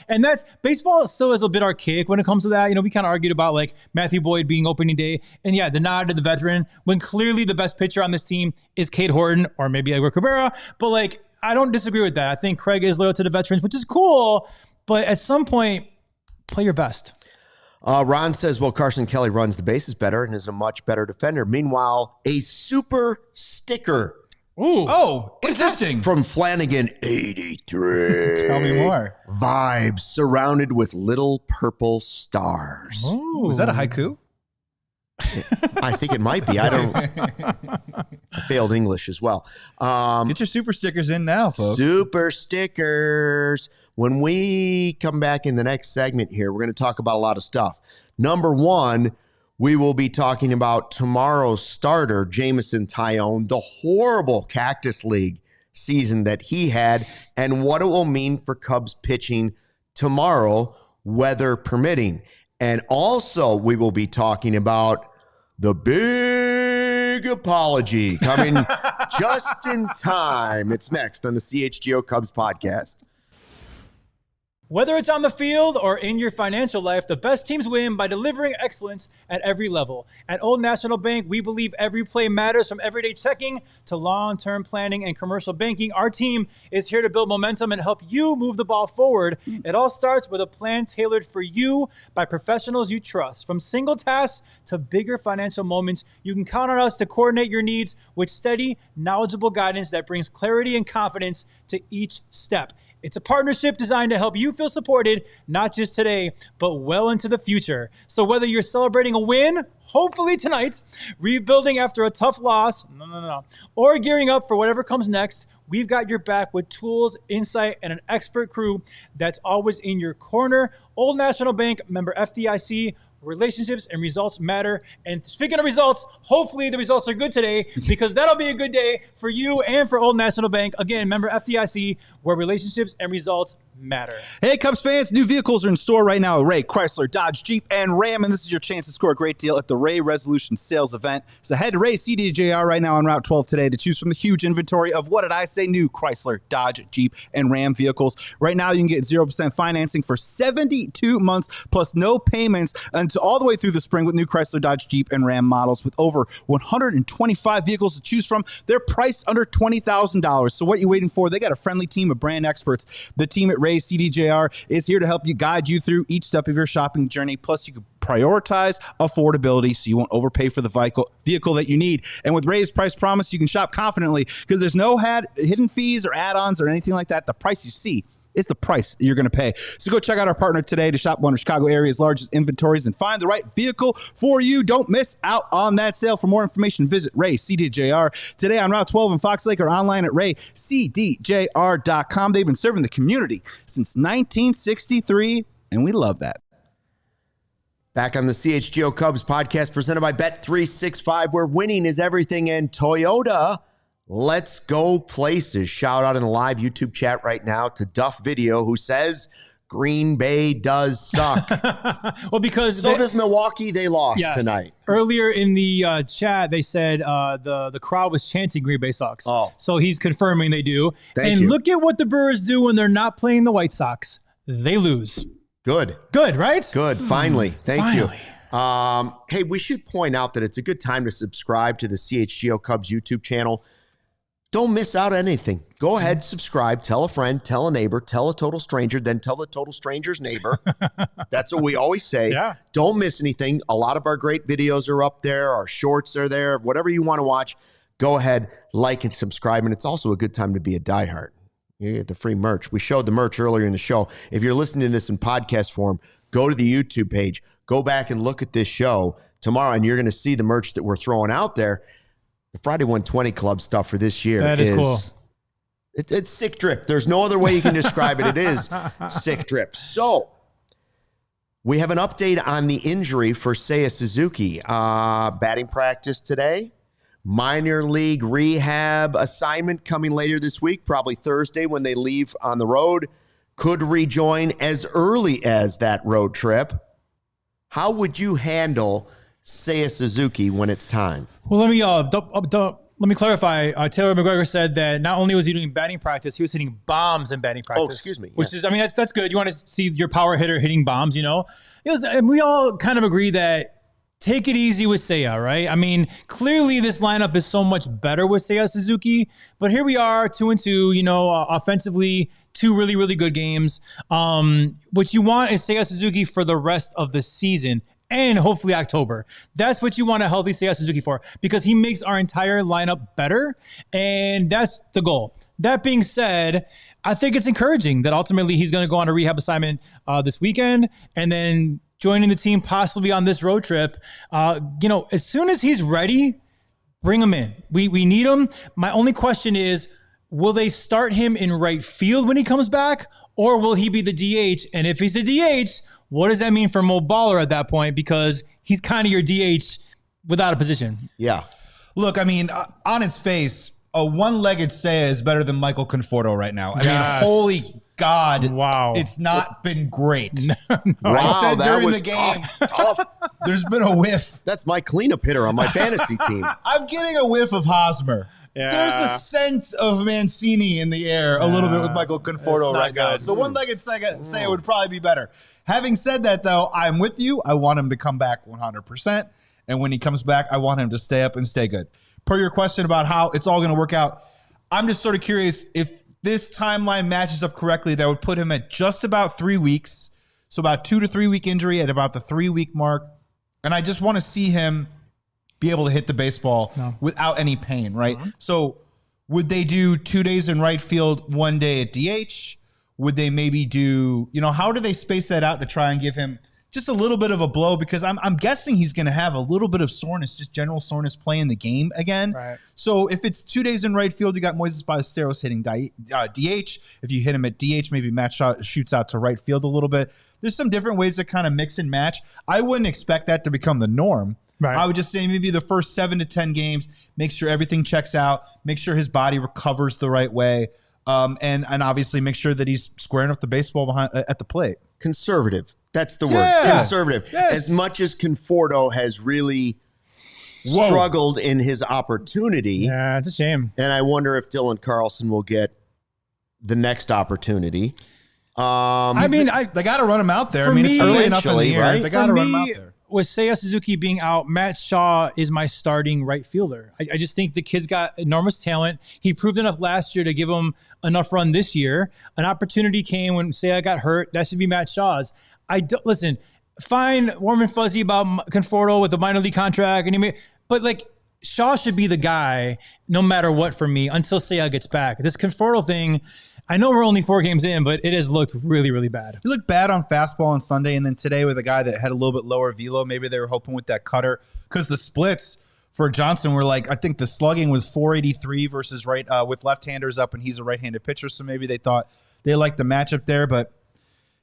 and that's baseball still is a bit archaic when it comes to that. We kind of argued about Matthew Boyd being opening day and the nod to the veteran when clearly the best pitcher on this team is Cade Horton or maybe Edward Cabrera. But I don't disagree with that. I think Craig is loyal to the veterans, which is cool. But at some point, play your best. Ron says, well, Carson Kelly runs the bases better and is a much better defender. Meanwhile, a super sticker. Ooh. Oh, interesting. From Flanagan, 83. Tell me more. Vibes surrounded with little purple stars. Ooh. Was that a haiku? I think it might be. I failed English as well. Get your super stickers in now, folks. Super stickers. When we come back in the next segment here, we're going to talk about a lot of stuff. Number one, we will be talking about tomorrow's starter, Jameson Taillon, the horrible Cactus League season that he had, and what it will mean for Cubs pitching tomorrow, weather permitting. And also, we will be talking about the big apology coming just in time. It's next on the CHGO Cubs Podcast. Whether it's on the field or in your financial life, the best teams win by delivering excellence at every level. At Old National Bank, we believe every play matters, from everyday checking to long-term planning and commercial banking. Our team is here to build momentum and help you move the ball forward. It all starts with a plan tailored for you by professionals you trust. From single tasks to bigger financial moments, you can count on us to coordinate your needs with steady, knowledgeable guidance that brings clarity and confidence to each step. It's a partnership designed to help you feel supported, not just today, but well into the future. So whether you're celebrating a win, hopefully tonight, rebuilding after a tough loss, or gearing up for whatever comes next, we've got your back with tools, insight, and an expert crew that's always in your corner. Old National Bank, member FDIC. Relationships and results matter. And speaking of results, hopefully the results are good today, because that'll be a good day for you and for Old National Bank. Again, member FDIC, where relationships and results matter. Hey, Cubs fans, new vehicles are in store right now at Ray, Chrysler, Dodge, Jeep, and Ram, and this is your chance to score a great deal at the Ray Resolution Sales Event. So head to Ray CDJR right now on Route 12 today to choose from the huge inventory of, what did I say, new Chrysler, Dodge, Jeep, and Ram vehicles. Right now, you can get 0% financing for 72 months plus no payments until all the way through the spring with new Chrysler, Dodge, Jeep, and Ram models. With over 125 vehicles to choose from, they're priced under $20,000. So what are you waiting for? They got a friendly team of brand experts. The team at Ray CDJR is here to help you, guide you through each step of your shopping journey. Plus, you can prioritize affordability so you won't overpay for the vehicle that you need. And with Ray's Price Promise, you can shop confidently because there's no hidden fees or add-ons or anything like that. The price you see is the price you're going to pay. So go check out our partner today to shop one of Chicago area's largest inventories and find the right vehicle for you. Don't miss out on that sale. For more information, visit Ray CDJR today on Route 12 in Fox Lake or online at raycdjr.com. They've been serving the community since 1963, and we love that. Back on the CHGO Cubs podcast presented by Bet365, where winning is everything, and Toyota. Let's go places. Shout out in the live YouTube chat right now to Duff Video, who says Green Bay does suck. Well, because so does Milwaukee. They lost tonight. Earlier in the chat, they said the crowd was chanting Green Bay sucks. Oh. So he's confirming they do. Thank you. Look at what the Brewers do when they're not playing the White Sox. They lose. Good, right? Good. Finally. Thank you. Hey, we should point out that it's a good time to subscribe to the CHGO Cubs YouTube channel. Don't miss out on anything. Go ahead, subscribe, tell a friend, tell a neighbor, tell a total stranger, then tell the total stranger's neighbor. That's what we always say. Yeah. Don't miss anything. A lot of our great videos are up there. Our shorts are there. Whatever you want to watch, go ahead, like and subscribe. And it's also a good time to be a diehard. You get the free merch. We showed the merch earlier in the show. If you're listening to this in podcast form, go to the YouTube page. Go back and look at this show tomorrow, and you're going to see the merch that we're throwing out there. The Friday 120 Club stuff for this year is cool. It's sick drip. There's no other way you can describe it. It is sick drip. So we have an update on the injury for Seiya Suzuki. Batting practice today. Minor league rehab assignment coming later this week, probably Thursday when they leave on the road. Could rejoin as early as that road trip. How would you handle Seiya Suzuki when it's time? Well, let me clarify. Taylor McGregor said that not only was he doing batting practice, he was hitting bombs in batting practice. Oh, excuse me. Which is, I mean, that's good. You want to see your power hitter hitting bombs, you know? And we all kind of agree that take it easy with Seiya, right? I mean, clearly this lineup is so much better with Seiya Suzuki, but here we are, 2-2, you know, offensively, 2 really, really good games. What you want is Seiya Suzuki for the rest of the season and hopefully October. That's what you want a healthy Seiya Suzuki for, because he makes our entire lineup better, and that's the goal. That being said, I think it's encouraging that ultimately he's going to go on a rehab assignment this weekend and then joining the team possibly on this road trip. You know, as soon as he's ready, bring him in. We need him. My only question is, will they start him in right field when he comes back, or will he be the DH? And if he's the DH, what does that mean for Mo Baller at that point? Because he's kind of your DH without a position. Yeah. Look, I mean, on its face, a one-legged Seiya is better than Michael Conforto right now. I mean, holy God. Wow. It's not been great. Wow, I said that during was the game, tough. there's been a whiff. That's my cleanup hitter on my fantasy team. I'm getting a whiff of Hosmer. There's a scent of Mancini in the air a little bit with Michael Conforto right now. So one-legged Seiya would probably be better. Having said that, though, I'm with you. I want him to come back 100%. And when he comes back, I want him to stay up and stay good. Per your question about how it's all going to work out, I'm just sort of curious if this timeline matches up correctly. That would put him at just about 3 weeks. So about 2 to 3 week injury at about the 3 week mark. And I just want to see him be able to hit the baseball without any pain, right? So would they do 2 days in right field, 1 day at DH? Would they maybe do, how do they space that out to try and give him just a little bit of a blow? Because I'm guessing he's going to have a little bit of soreness, just general soreness playing the game again. Right. So if it's 2 days in right field, you got Moisés Ballesteros hitting DH. If you hit him at DH, maybe Matt shoots out to right field a little bit. There's some different ways to kind of mix and match. I wouldn't expect that to become the norm. Right. I would just say maybe the first 7 to 10 games, make sure everything checks out, make sure his body recovers the right way, and obviously make sure that he's squaring up the baseball behind at the plate. Conservative. That's the word. Conservative. Yes. As much as Conforto has really struggled in his opportunity. Yeah, it's a shame. And I wonder if Dylan Carlson will get the next opportunity. They got to run him out there. It's early enough in the year. Right? They got to run him out there. With Seiya Suzuki being out, Matt Shaw is my starting right fielder. I just think the kid's got enormous talent. He proved enough last year to give him enough run this year. An opportunity came when Seiya got hurt. That should be Matt Shaw's. Listen, fine, warm and fuzzy about Conforto with the minor league contract, but Shaw should be the guy no matter what for me until Seiya gets back. This Conforto thing, I know we're only 4 games in, but it has looked really, really bad. He looked bad on fastball on Sunday, and then today with a guy that had a little bit lower velo. Maybe they were hoping with that cutter because the splits for Johnson were I think the slugging was 483 versus right with left-handers up, and he's a right-handed pitcher, so maybe they thought they liked the matchup there. But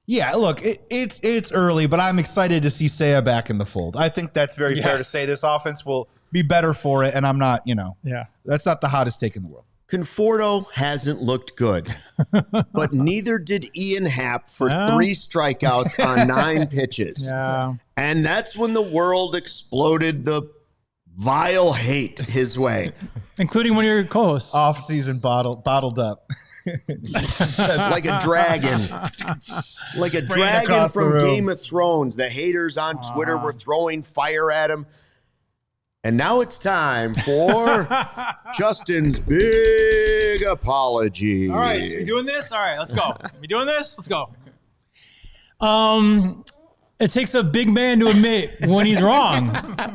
yeah, look, it's early, but I'm excited to see Seiya back in the fold. I think that's very fair to say. This offense will be better for it, and I'm not, that's not the hottest take in the world. Conforto hasn't looked good, but neither did Ian Happ for 3 strikeouts on 9 pitches. Yeah. And that's when the world exploded the vile hate his way. Including one of your co-hosts. Off-season bottled up. Like a dragon. Like a dragon from Game of Thrones. The haters on Twitter were throwing fire at him. And now it's time for Justin's big apology. All right, so we doing this? All right, let's go. We doing this? Let's go. It takes a big man to admit when he's wrong,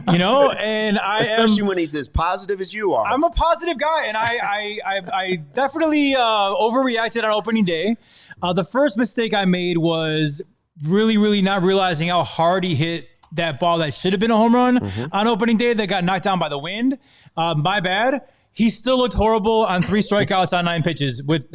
and especially when he's as positive as you are. I'm a positive guy, and I definitely overreacted on opening day. The first mistake I made was really, really not realizing how hard he hit that ball that should have been a home run on opening day that got knocked down by the wind. My bad. He still looked horrible on 3 strikeouts on 9 pitches with,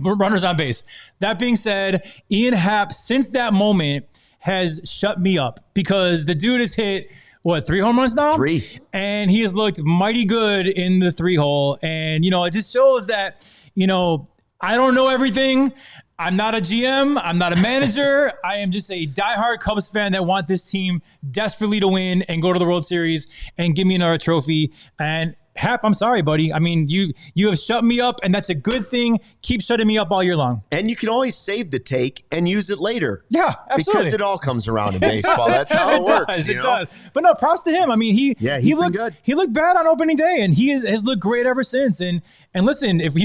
runners on base. That being said, Ian Happ, since that moment, has shut me up because the dude has hit, 3 home runs now? 3. And he has looked mighty good in the 3-hole. And, it just shows that, I don't know everything. I'm not a GM. I'm not a manager. I am just a diehard Cubs fan that want this team desperately to win and go to the World Series and give me another trophy. And Hap, I'm sorry, buddy. I mean, you have shut me up, and that's a good thing. Keep shutting me up all year long. And you can always save the take and use it later. Yeah, absolutely. Because it all comes around in baseball. That's how it works. It does. But no, props to him. I mean, he looked good. He looked bad on opening day, and he has looked great ever since. And listen, if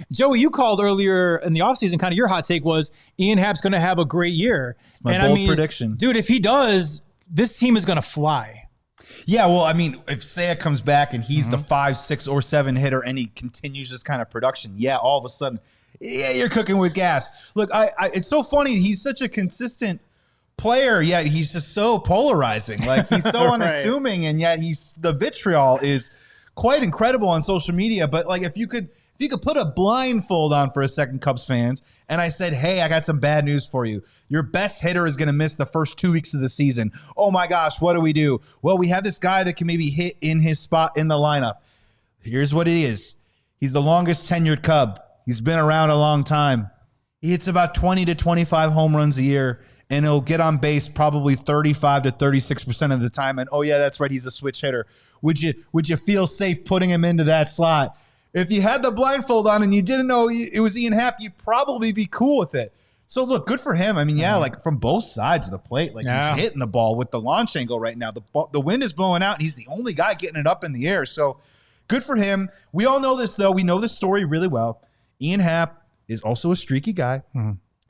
Joey, you called earlier in the offseason, kind of your hot take was Ian Happ's going to have a great year. It's my bold prediction. Dude, if he does, this team is going to fly. Yeah, well, I mean, if Seiya comes back and he's the 5, 6, or 7 hitter and he continues this kind of production, all of a sudden, you're cooking with gas. Look, it's so funny. He's such a consistent player, yet he's just so polarizing. Like, he's so unassuming, and yet the vitriol is quite incredible on social media. But, like, if you could put a blindfold on for a second, Cubs fans, and I said, hey, I got some bad news for you. Your best hitter is going to miss the first 2 weeks of the season. Oh, my gosh, what do we do? Well, we have this guy that can maybe hit in his spot in the lineup. Here's what it is. He's the longest tenured Cub. He's been around a long time. He hits about 20 to 25 home runs a year, and he'll get on base probably 35 to 36% of the time. And, oh, yeah, that's right, he's a switch hitter. Would you feel safe putting him into that slot? if you had the blindfold on and you didn't know it was Ian Happ, you'd probably be cool with it. So look, good for him. I mean, yeah, like from both sides of the plate, like he's hitting the ball with the launch angle right now. The wind is blowing out, and he's the only guy getting it up in the air. So good for him. We all know this, though. We know this story really well. Ian Happ is also a streaky guy.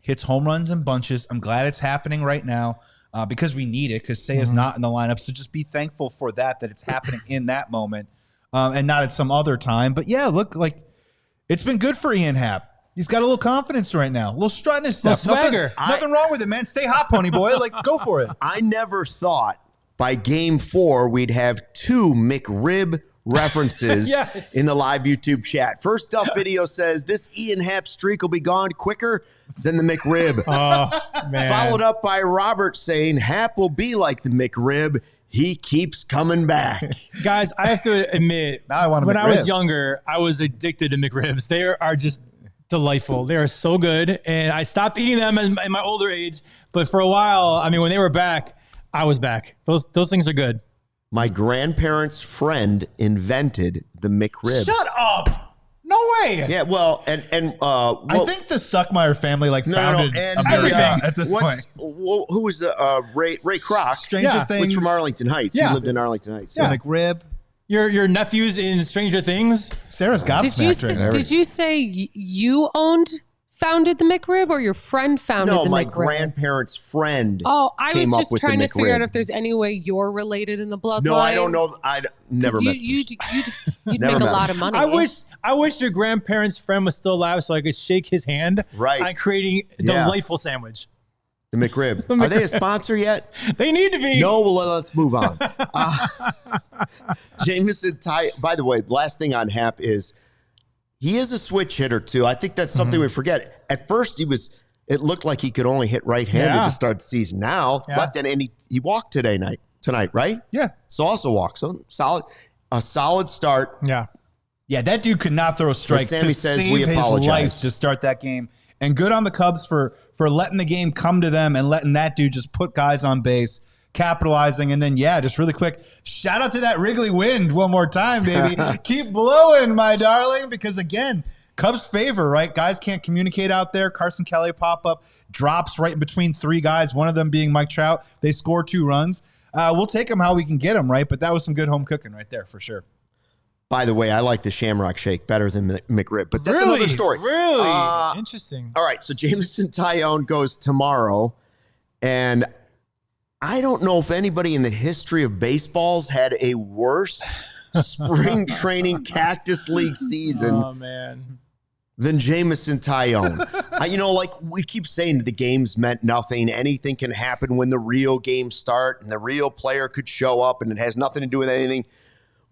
Hits home runs in bunches. I'm glad it's happening right now because we need it, because Seiya's not in the lineup. So just be thankful for that it's happening in that moment and not at some other time. But yeah, look, like it's been good for Ian Happ. He's got a little confidence right now, a little strut in his step. Swagger. Nothing wrong with it, man. Stay hot, pony boy. Like, go for it. I never thought by game 4 we'd have 2 McRib references in the live YouTube chat. First up video says, this Ian Happ streak will be gone quicker than the McRib. Oh, man. Followed up by Robert saying, Happ will be like the McRib. He keeps coming back. Guys, I have to admit, Now I want a when McRib. I was younger, I was addicted to McRibs. They are just delightful. They are so good. And I stopped eating them in my older age. But for a while, I mean, when they were back, I was back. Those things are good. My grandparents' friend invented the McRib. Shut up. No way. Yeah, well, and I think the Stuckmeyer family founded America at this point. Who was the Ray Kroc? Stranger Things. Was from Arlington Heights. Yeah. He lived in Arlington Heights. Yeah. McRib. Your nephew's in Stranger Things. Sarah's gobsmacked right now. Did you say you founded the McRib, or your friend founded the McRib? No, my grandparents' friend. Oh, I was came up just with trying the to figure out McRib. if there's any way you're related in the bloodline. No, I don't know. I'd never met. You'd Never make a met lot him. of money. I wish your grandparents' friend was still alive so I could shake his hand on creating a delightful sandwich. The McRib. Are they a sponsor yet? They need to be. No, well, let's move on. Jameson Taillon. By the way, last thing on Happ is he is a switch hitter too. I think that's something we forget. At first, it looked like he could only hit right-handed to start the season. Now, left-handed, and he walked tonight, right? Yeah. So also walked. So a solid start. Yeah. Yeah, that dude could not throw a strike Sammy to says, save we his apologize. life to start that game. And good on the Cubs for letting the game come to them and letting that dude just put guys on base, capitalizing. And then, just really quick, shout out to that Wrigley wind one more time, baby. Keep blowing, my darling, because, again, Cubs favor, right? Guys can't communicate out there. Carson Kelly pop-up, drops right in between 3 guys, one of them being Mike Trout. They score 2 runs. We'll take them how we can get them, right? But that was some good home cooking right there for sure. By the way, I like the Shamrock Shake better than McRib, but that's another story. Really? Interesting. All right, so Jameson Taillon goes tomorrow, and I don't know if anybody in the history of baseball's had a worse spring training Cactus League season than Jameson Taillon. Like we keep saying the games meant nothing. Anything can happen when the real games start, and the real player could show up, and it has nothing to do with anything.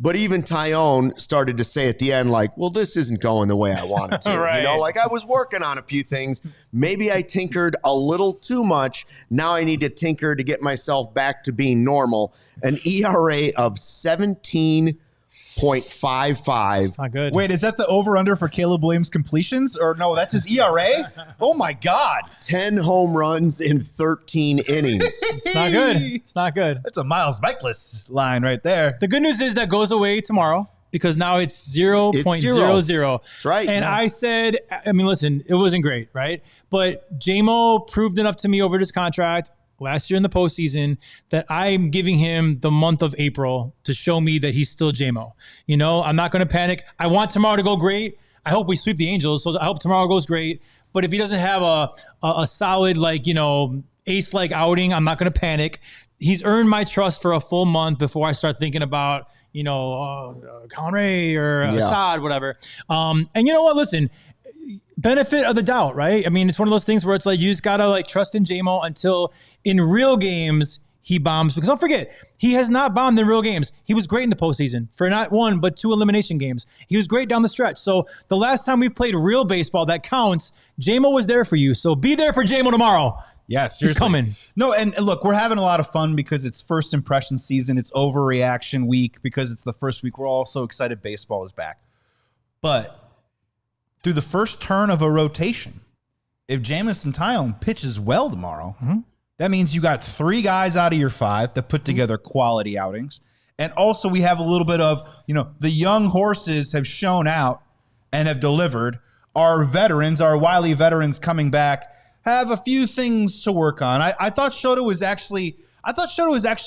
But even Taillon started to say at the end, like, well, this isn't going the way I want it to. Right. Like I was working on a few things. Maybe I tinkered a little too much. Now I need to tinker to get myself back to being normal. An ERA of 17.55. It's not good. Wait, is that the over-under for Caleb Williams completions? Or no, that's his ERA? Oh, my God. 10 home runs in 13 innings. It's not good. It's not good. That's a Miles Mikolas line right there. The good news is that goes away tomorrow because now it's 0.00. That's right. And I said, listen, it wasn't great, right? But J-Mo proved enough to me over this contract last year in the postseason that I'm giving him the month of April to show me that he's still J-Mo. I'm not going to panic. I want tomorrow to go great. I hope we sweep the Angels, so I hope tomorrow goes great. But if he doesn't have a solid, ace-like outing, I'm not going to panic. He's earned my trust for a full month before I start thinking about, Colin Rea or Assad, whatever. And you know what? Listen, benefit of the doubt, right? It's one of those things where it's like you just got to trust in J-Mo until in real games he bombs. Because don't forget, he has not bombed in real games. He was great in the postseason for not 1, but 2 elimination games. He was great down the stretch. So the last time we've played real baseball that counts, J-Mo was there for you. So be there for J-Mo tomorrow. Yeah, seriously. He's coming. No, and look, we're having a lot of fun because it's first impression season. It's overreaction week because it's the first week. We're all so excited baseball is back. But through the first turn of a rotation, if Jameson Taillon pitches well tomorrow, that means you got 3 guys out of your 5 that put together quality outings. And also we have a little bit of, the young horses have shown out and have delivered. Our veterans, our wily veterans coming back, have a few things to work on. I thought Shota was actually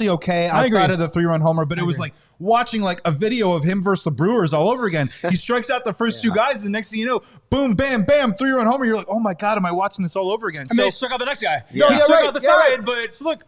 okay outside of the 3-run homer, but it was like watching like a video of him versus the Brewers all over again. He strikes out the first two guys, and the next thing you know, boom, bam, bam, 3-run homer. You're like, oh my God, am I watching this all over again? I mean, they struck out the next guy. Yeah. He struck out the side, but so look,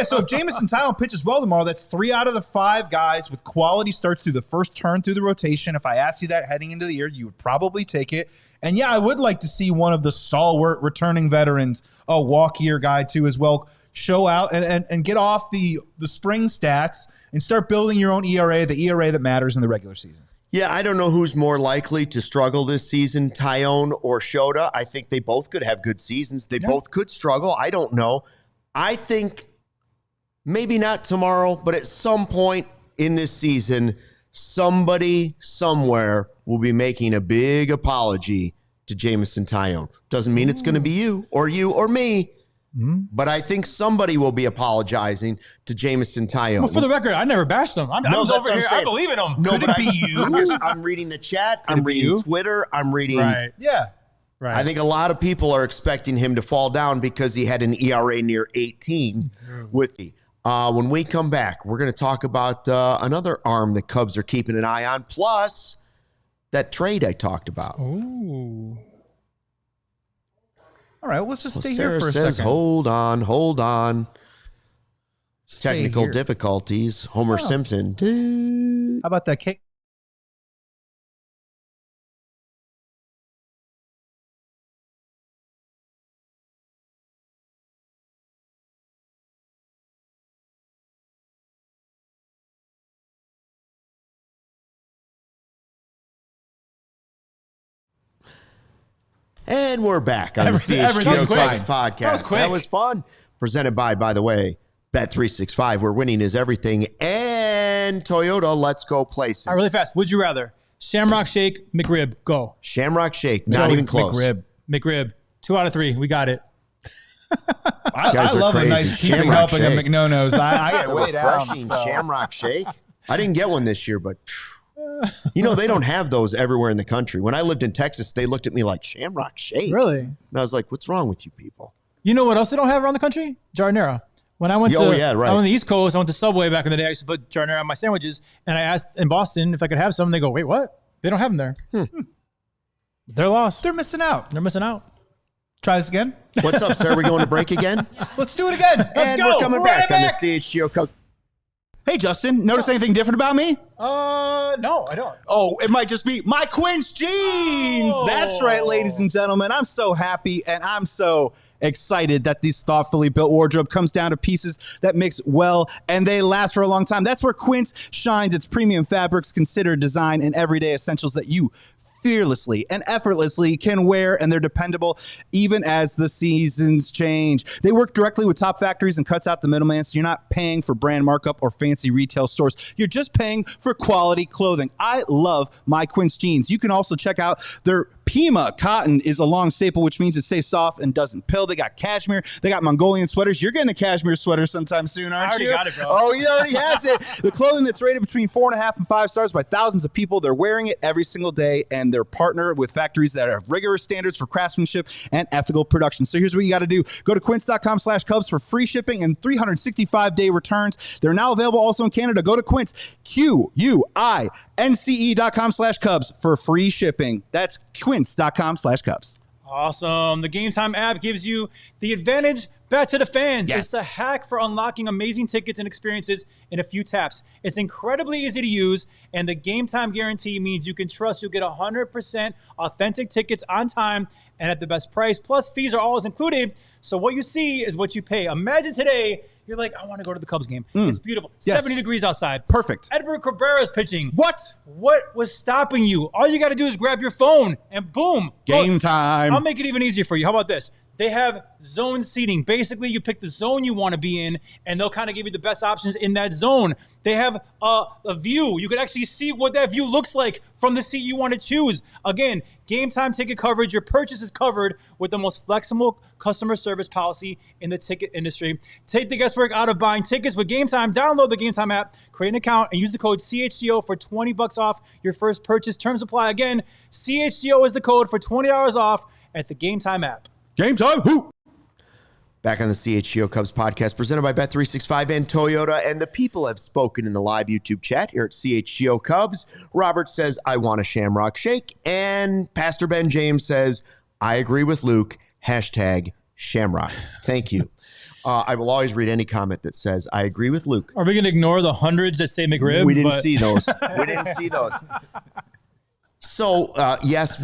so if Jameson Taillon pitches well tomorrow, that's 3 out of the 5 guys with quality starts through the first turn through the rotation. If I asked you that heading into the year, you would probably take it. And yeah, I would like to see one of the stalwart returning veterans, a walkier guy too as well, show out and get off the spring stats and start building your own ERA, the ERA that matters in the regular season. Yeah, I don't know who's more likely to struggle this season, Taillon or Shota. I think they both could have good seasons. They both could struggle. I don't know. I think maybe not tomorrow, but at some point in this season, somebody somewhere will be making a big apology to Jameson Taillon. Doesn't mean it's going to be you or me. But I think somebody will be apologizing to Jameson Taillon. Well, for the record, I never bashed him. I'm over here. I believe in him. No, Could it be you? I'm reading the chat. I'm reading Twitter. I'm reading. Right. Yeah. Right. I think a lot of people are expecting him to fall down because he had an ERA near 18 with me. When we come back, we're going to talk about another arm the Cubs are keeping an eye on, plus that trade I talked about. Ooh. All right, let's just stay Sarah here for a says, second. hold on. Stay Technical here. difficulties. Homer Simpson. Dude. How about that kick? And we're back on the That CHGO was Cubs quick. Podcast. That was quick. That was fun. Presented by the way, Bet365, where winning is everything. And Toyota, let's go places. All right, really fast. Would you rather? Shamrock Shake, McRib, go. Shamrock Shake, not even close. McRib. 2 out of 3. We got it. I love crazy. a nice keeping Shamrock helping of Shake. McNonos. I get The way down. refreshing Shamrock Shake. I didn't get one this year, but you know, they don't have those everywhere in the country. When I lived in Texas, they looked at me like, Shamrock Shake? Really? And I was like, what's wrong with you people? You know what else they don't have around the country? Jardinera. When I went I went on the East Coast, I went to Subway back in the day. I used to put Jardinera on my sandwiches, and I asked in Boston if I could have some. They go, wait, what? They don't have them there. They're lost. They're missing out. They're missing out. Try this again. What's up, sir? Are we going to break again? Let's do it again. And go. we're coming Right back on the back. CHGO Cubs. Hey, Justin, notice anything different about me? No, I don't. Oh, it might just be my Quince jeans. Oh. That's right, ladies and gentlemen. I'm so happy and I'm so excited that this thoughtfully built wardrobe comes down to pieces that mix well and they last for a long time. That's where Quince shines. Its premium fabrics, considered design, and everyday essentials that you fearlessly and effortlessly can wear, and they're dependable even as the seasons change. They work directly with top factories and cuts out the middleman, so you're not paying for brand markup or fancy retail stores. You're just paying for quality clothing. I love my Quince jeans. You can also check out their Pima cotton is a long staple, which means it stays soft and doesn't pill. They got cashmere. They got Mongolian sweaters. You're getting a cashmere sweater sometime soon, aren't you? I already got it, bro. Oh, he already has it. The clothing that's rated between 4.5 and 5 stars by thousands of people. They're wearing it every single day, and they're partnered with factories that have rigorous standards for craftsmanship and ethical production. So here's what you got to do. Go to quince.com/Cubs for free shipping and 365-day returns. They're now available also in Canada. Go to Quince, QUINCE.com/Cubs for free shipping. That's quince.com/Cubs. Awesome. The Game Time app gives you the advantage back to the fans. Yes. It's the hack for unlocking amazing tickets and experiences in a few taps. It's incredibly easy to use, and the Game Time guarantee means you can trust you'll get 100% authentic tickets on time and at the best price. Plus, fees are always included, so what you see is what you pay. Imagine today, you're like, I want to go to the Cubs game. It's beautiful. Yes. 70 degrees outside. Perfect. Edward Cabrera is pitching. What? What was stopping you? All you got to do is grab your phone and boom. Game time. I'll make it even easier for you. How about this? They have zone seating. Basically, you pick the zone you want to be in, and they'll kind of give you the best options in that zone. They have a view. You can actually see what that view looks like from the seat you want to choose. Again, Game Time ticket coverage. Your purchase is covered with the most flexible customer service policy in the ticket industry. Take the guesswork out of buying tickets with Game Time. Download the Game Time app, create an account, and use the code CHGO for $20 off your first purchase. Terms apply. Again, CHGO is the code for $20 off at the Game Time app. Game time. Who? Back on the CHGO Cubs podcast presented by Bet365 and Toyota. And the people have spoken in the live YouTube chat here at CHGO Cubs. Robert says, I want a Shamrock Shake. And Pastor Ben James says, I agree with Luke. Hashtag Shamrock. Thank you. I will always read any comment that says, I agree with Luke. Are we going to ignore the hundreds that say McRib? We didn't see those. We didn't see those. So, yes,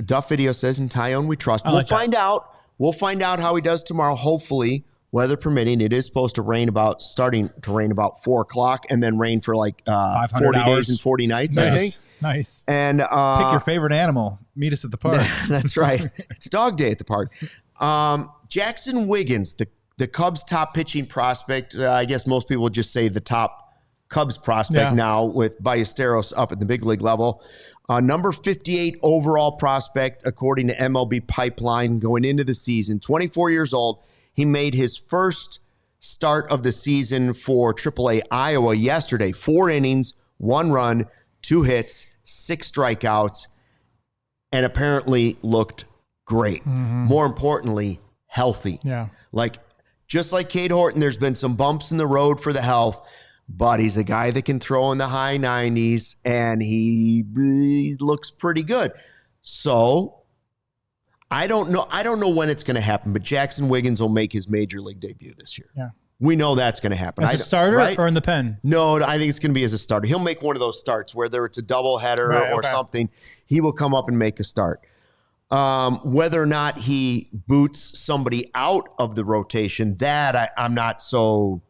Duff Video says, in Taillon we trust. We'll find out. We'll find out how he does tomorrow. Hopefully, weather permitting. It is supposed to starting to rain about 4 o'clock and then rain for like 40 days and 40 nights, nice. I think. Nice. And pick your favorite animal. Meet us at the park. That's right. It's dog day at the park. Jaxon Wiggins, the Cubs' top pitching prospect. I guess most people would just say the top Cubs prospect now with Ballesteros up at the big league level. Number 58 overall prospect, according to MLB Pipeline, going into the season. 24 years old. He made his first start of the season for AAA Iowa yesterday. 4 innings, 1 run, 2 hits, 6 strikeouts, and apparently looked great. Mm-hmm. More importantly, healthy. Yeah. Just like Cade Horton, there's been some bumps in the road for the health. But he's a guy that can throw in the high 90s, and he looks pretty good. So I don't know when it's going to happen, but Jaxon Wiggins will make his major league debut this year. Yeah, we know that's going to happen. As a starter or in the pen? No, I think it's going to be as a starter. He'll make one of those starts, whether it's a doubleheader or something. He will come up and make a start. Whether or not he boots somebody out of the rotation, that I'm not so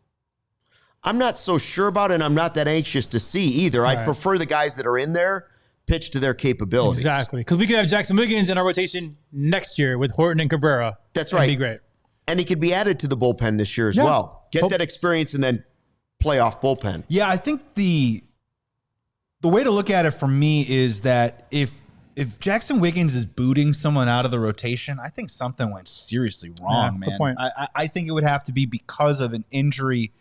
sure about, and I'm not that anxious to see either. I'd prefer the guys that are in there pitch to their capabilities. Exactly. Because we could have Jaxon Wiggins in our rotation next year with Horton and Cabrera. That's right. That'd be great. And he could be added to the bullpen this year as well. Get that experience and then play off bullpen. Yeah, I think the way to look at it for me is that if Jaxon Wiggins is booting someone out of the rotation, I think something went seriously wrong, man. Good point. I think it would have to be because of an injury.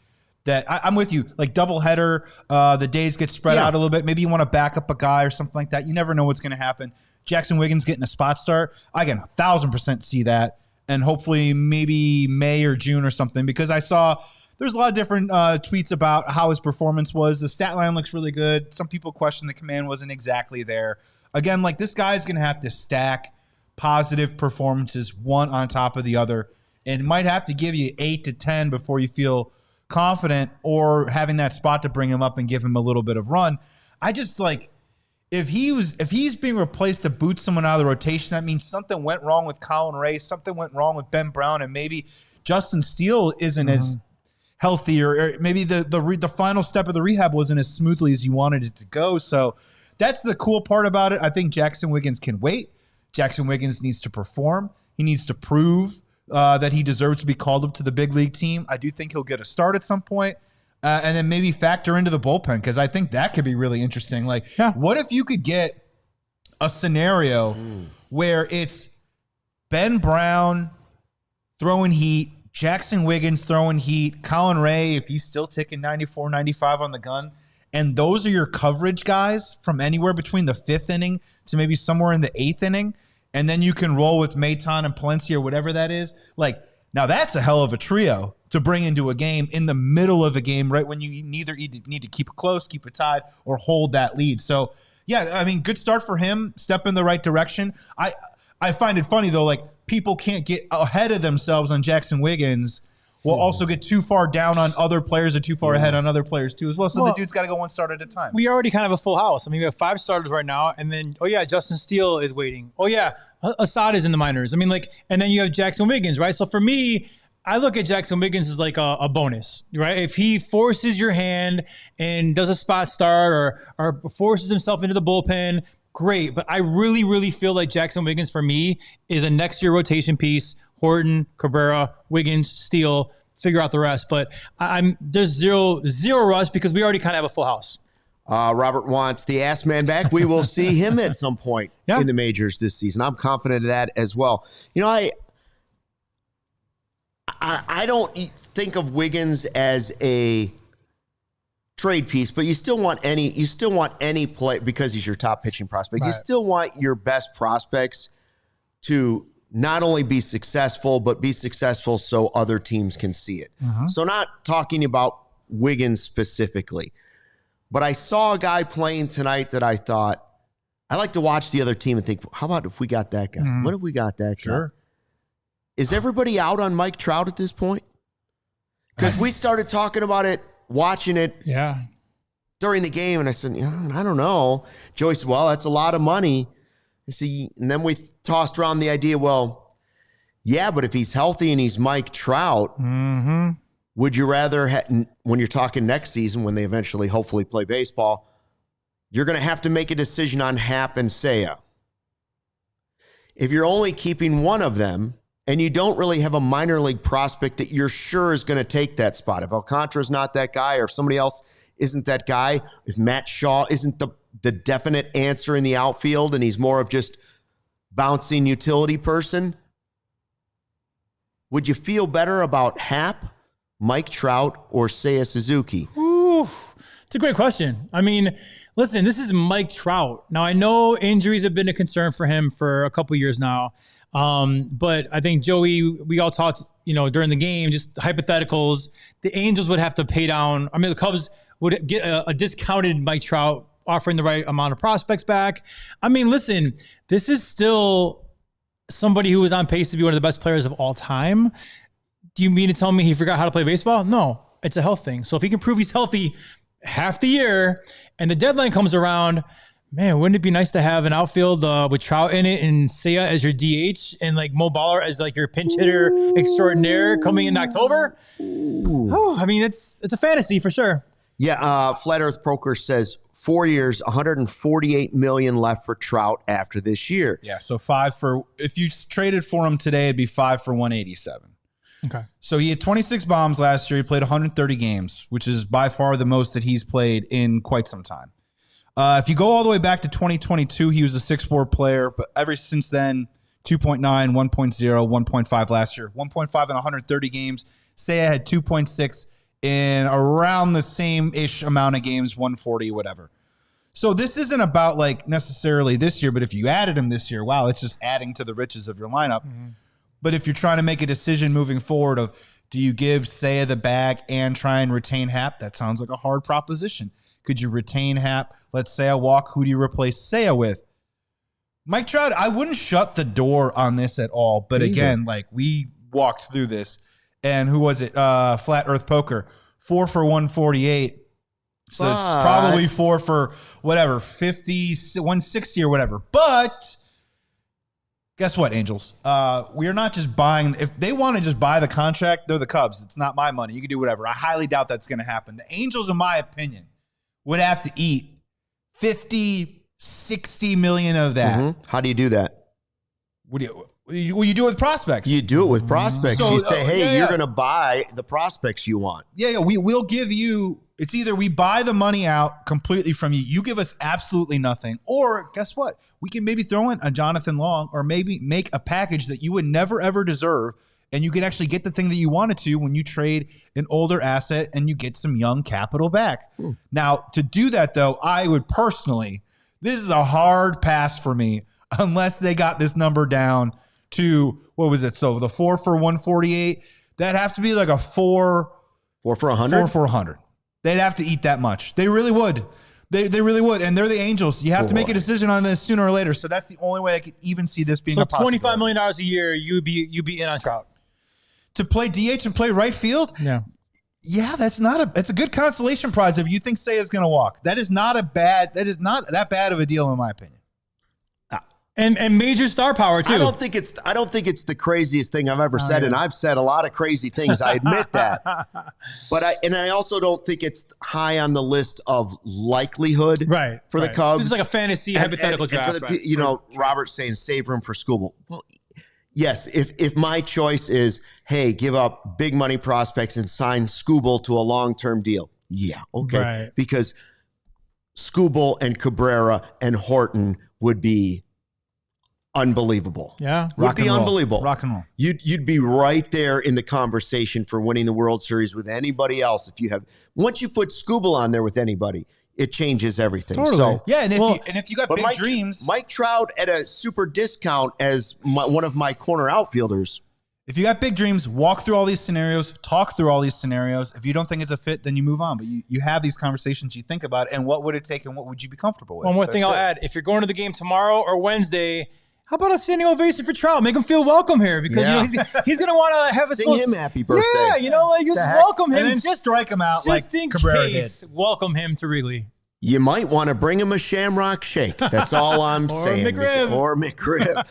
That I'm with you, like doubleheader, the days get spread out a little bit. Maybe you want to back up a guy or something like that. You never know what's going to happen. Jaxon Wiggins getting a spot start, I can 1,000% see that, and hopefully maybe May or June or something, because I saw there's a lot of different tweets about how his performance was. The stat line looks really good. Some people question the command wasn't exactly there. Again, like this guy's going to have to stack positive performances one on top of the other, and might have to give you 8 to 10 before you feel confident or having that spot to bring him up and give him a little bit of run. I just if he's being replaced to boot someone out of the rotation, that means something went wrong with Colin Rea, something went wrong with Ben Brown, and maybe Justin Steele isn't as healthy, or maybe the final step of the rehab wasn't as smoothly as you wanted it to go. So that's the cool part about it. I think Jaxon Wiggins can wait. Jaxon Wiggins needs to perform. He needs to prove that he deserves to be called up to the big league team. I do think he'll get a start at some point, and then maybe factor into the bullpen, because I think that could be really interesting. What if you could get a scenario where it's Ben Brown throwing heat, Jaxon Wiggins throwing heat, Colin Rea, if he's still ticking 94, 95 on the gun, and those are your coverage guys from anywhere between the 5th inning to maybe somewhere in the 8th inning, and then you can roll with Maton and Palencia or whatever that is. Now that's a hell of a trio to bring into a game in the middle of a game, right when you neither need to keep it close, keep it tied, or hold that lead. So, yeah, I mean, good start for him. Step in the right direction. I find it funny, though, people can't get ahead of themselves on Jaxon Wiggins. Will also get too far down on other players or too far ahead on other players too as well. So the dude's got to go one start at a time. We already kind of have a full house. I mean, we have 5 starters right now, and then Justin Steele is waiting. Assad is in the minors. I mean, and then you have Jaxon Wiggins, right? So for me, I look at Jaxon Wiggins as a bonus, right? If he forces your hand and does a spot start or forces himself into the bullpen, great. But I really, really feel like Jaxon Wiggins for me is a next year rotation piece Horton, Cabrera, Wiggins, Steele, figure out the rest. But there's zero rush because we already kind of have a full house. Robert wants the ass man back. We will see him at some point in the majors this season. I'm confident of that as well. You know, I don't think of Wiggins as a trade piece, but you still want any play because he's your top pitching prospect. Right. You still want your best prospects to not only be successful, but be successful so other teams can see it. So not talking about Wiggins specifically. But I saw a guy playing tonight that I thought, I like to watch the other team and think, how about if we got that guy? What if we got that guy? Is everybody out on Mike Trout at this point? Because we started talking about it, watching it during the game, and I said, I don't know. Joey said, well, that's a lot of money. And then we tossed around the idea, well, yeah, but if he's healthy and he's Mike Trout, would you rather, when you're talking next season, when they eventually hopefully play baseball, you're going to have to make a decision on Happ and Seiya. If you're only keeping one of them and you don't really have a minor league prospect that you're sure is going to take that spot, if Alcantara's not that guy or if somebody else isn't that guy, if Matt Shaw isn't the definite answer in the outfield and he's more of just bouncing utility person, would you feel better about Happ, Mike Trout, or Seiya Suzuki? Ooh, it's a great question. I mean, listen, this is Mike Trout. Now, I know injuries have been a concern for him for a couple years now. But I think, Joey, we all talked, during the game, just hypotheticals. The Angels would have to pay down. I mean, the Cubs would get a discounted Mike Trout, offering the right amount of prospects back. I mean, listen, this is still somebody who was on pace to be one of the best players of all time. Do you mean to tell me he forgot how to play baseball? No, it's a health thing. So if he can prove he's healthy half the year and the deadline comes around, man, wouldn't it be nice to have an outfield with Trout in it and Seiya as your DH and like Mo Baller as like your pinch hitter extraordinaire coming in October? Oh, I mean, it's a fantasy for sure. Yeah, Flat Earth Poker says 4 years, $148 million left for Trout after this year. Yeah, so if you traded for him today, it'd be 5 for 187. Okay. So he had 26 bombs last year. He played 130 games, which is by far the most that he's played in quite some time. If you go all the way back to 2022, he was a 6'4" player, but ever since then, 2.9, 1.0, 1.5 last year, 1.5 in 130 games. Seiya had 2.6 in around the same-ish amount of games, 140, whatever. So this isn't about like necessarily this year, but if you added him this year, wow, it's just adding to the riches of your lineup. But if you're trying to make a decision moving forward of do you give Seiya the bag and try and retain Happ, that sounds like a hard proposition. Could you retain Happ? Let Seiya walk. Who do you replace Seiya with? Mike Trout, I wouldn't shut the door on this at all. But again, like we walked through this. And who was it? Flat Earth Poker. 4 for 148. So it's probably 4 for whatever, 50, 160 or whatever. But guess what, Angels? We are not just buying. If they want to just buy the contract, they're the Cubs. It's not my money. You can do whatever. I highly doubt that's going to happen. The Angels, in my opinion, would have to eat 50, 60 million of that. How do you do that? You do it with prospects. You do it with prospects. So, you say, hey, you're going to buy the prospects you want. Yeah. We'll give you, it's either we buy the money out completely from you. You give us absolutely nothing. Or guess what? We can maybe throw in a Jonathan Long or maybe make a package that you would never, ever deserve. And you can actually get the thing that you wanted to when you trade an older asset and you get some young capital back. Now, to do that, though, I would personally, this is a hard pass for me unless they got this number down to, what was it? So the 4 for 148, that'd have to be like a 4 for 100? 4 for 100. They'd have to eat that much. They really would. They really would. And they're the Angels. You have to make a decision on this sooner or later. So that's the only way I could even see this being a possibility. So $25 million a year, you'd be in on Trout. To play DH and play right field? Yeah. Yeah, that's a good consolation prize if you think Seiya's going to walk. That is not that bad of a deal in my opinion. And major star power too. I don't think it's the craziest thing I've ever said, and I've said a lot of crazy things. I admit that, but I also don't think it's high on the list of likelihood for the Cubs. This is like a fantasy hypothetical draft. Robert's saying save room for Scooble. Well, yes, if my choice is, hey, give up big money prospects and sign Skubal to a long-term deal. Yeah, okay. Right. Because Skubal and Cabrera and Horton would be unbelievable. Yeah. Would be roll. unbelievable. Rock and roll. You'd be right there in the conversation for winning the World Series with anybody else. Once you put Skubal on there with anybody, it changes everything. Totally. So Yeah, and if you got big dreams, Mike Trout at a super discount as one of my corner outfielders. if you got big dreams, walk through all these scenarios, talk through all these scenarios. If you don't think it's a fit, then you move on. But you have these conversations, you think about it, and what would it take and what would you be comfortable with? One more thing I'll add. If you're going to the game tomorrow or Wednesday, how about a standing ovation for Trout? Make him feel welcome here because he's going to want to have a Sing him happy birthday. Yeah, like just welcome him. And then just strike him out just like in Cabrera case. did. Welcome him to Wrigley. You might want to bring him a Shamrock Shake. That's all I'm saying. McRib. Or McRib.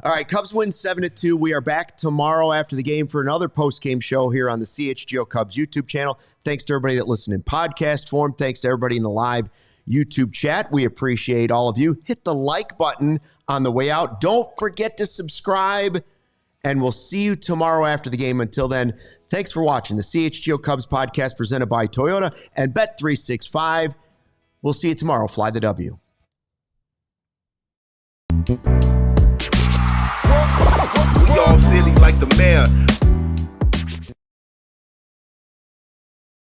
All right, Cubs win 7-2. We are back tomorrow after the game for another post-game show here on the CHGO Cubs YouTube channel. Thanks to everybody that listened in podcast form. Thanks to everybody in the live YouTube chat. We appreciate all of you. Hit the like button on the way out. Don't forget to subscribe, and we'll see you tomorrow after the game. Until then, thanks for watching the CHGO Cubs podcast presented by Toyota and Bet365. We'll see you tomorrow. Fly the W. We all silly like the mayor.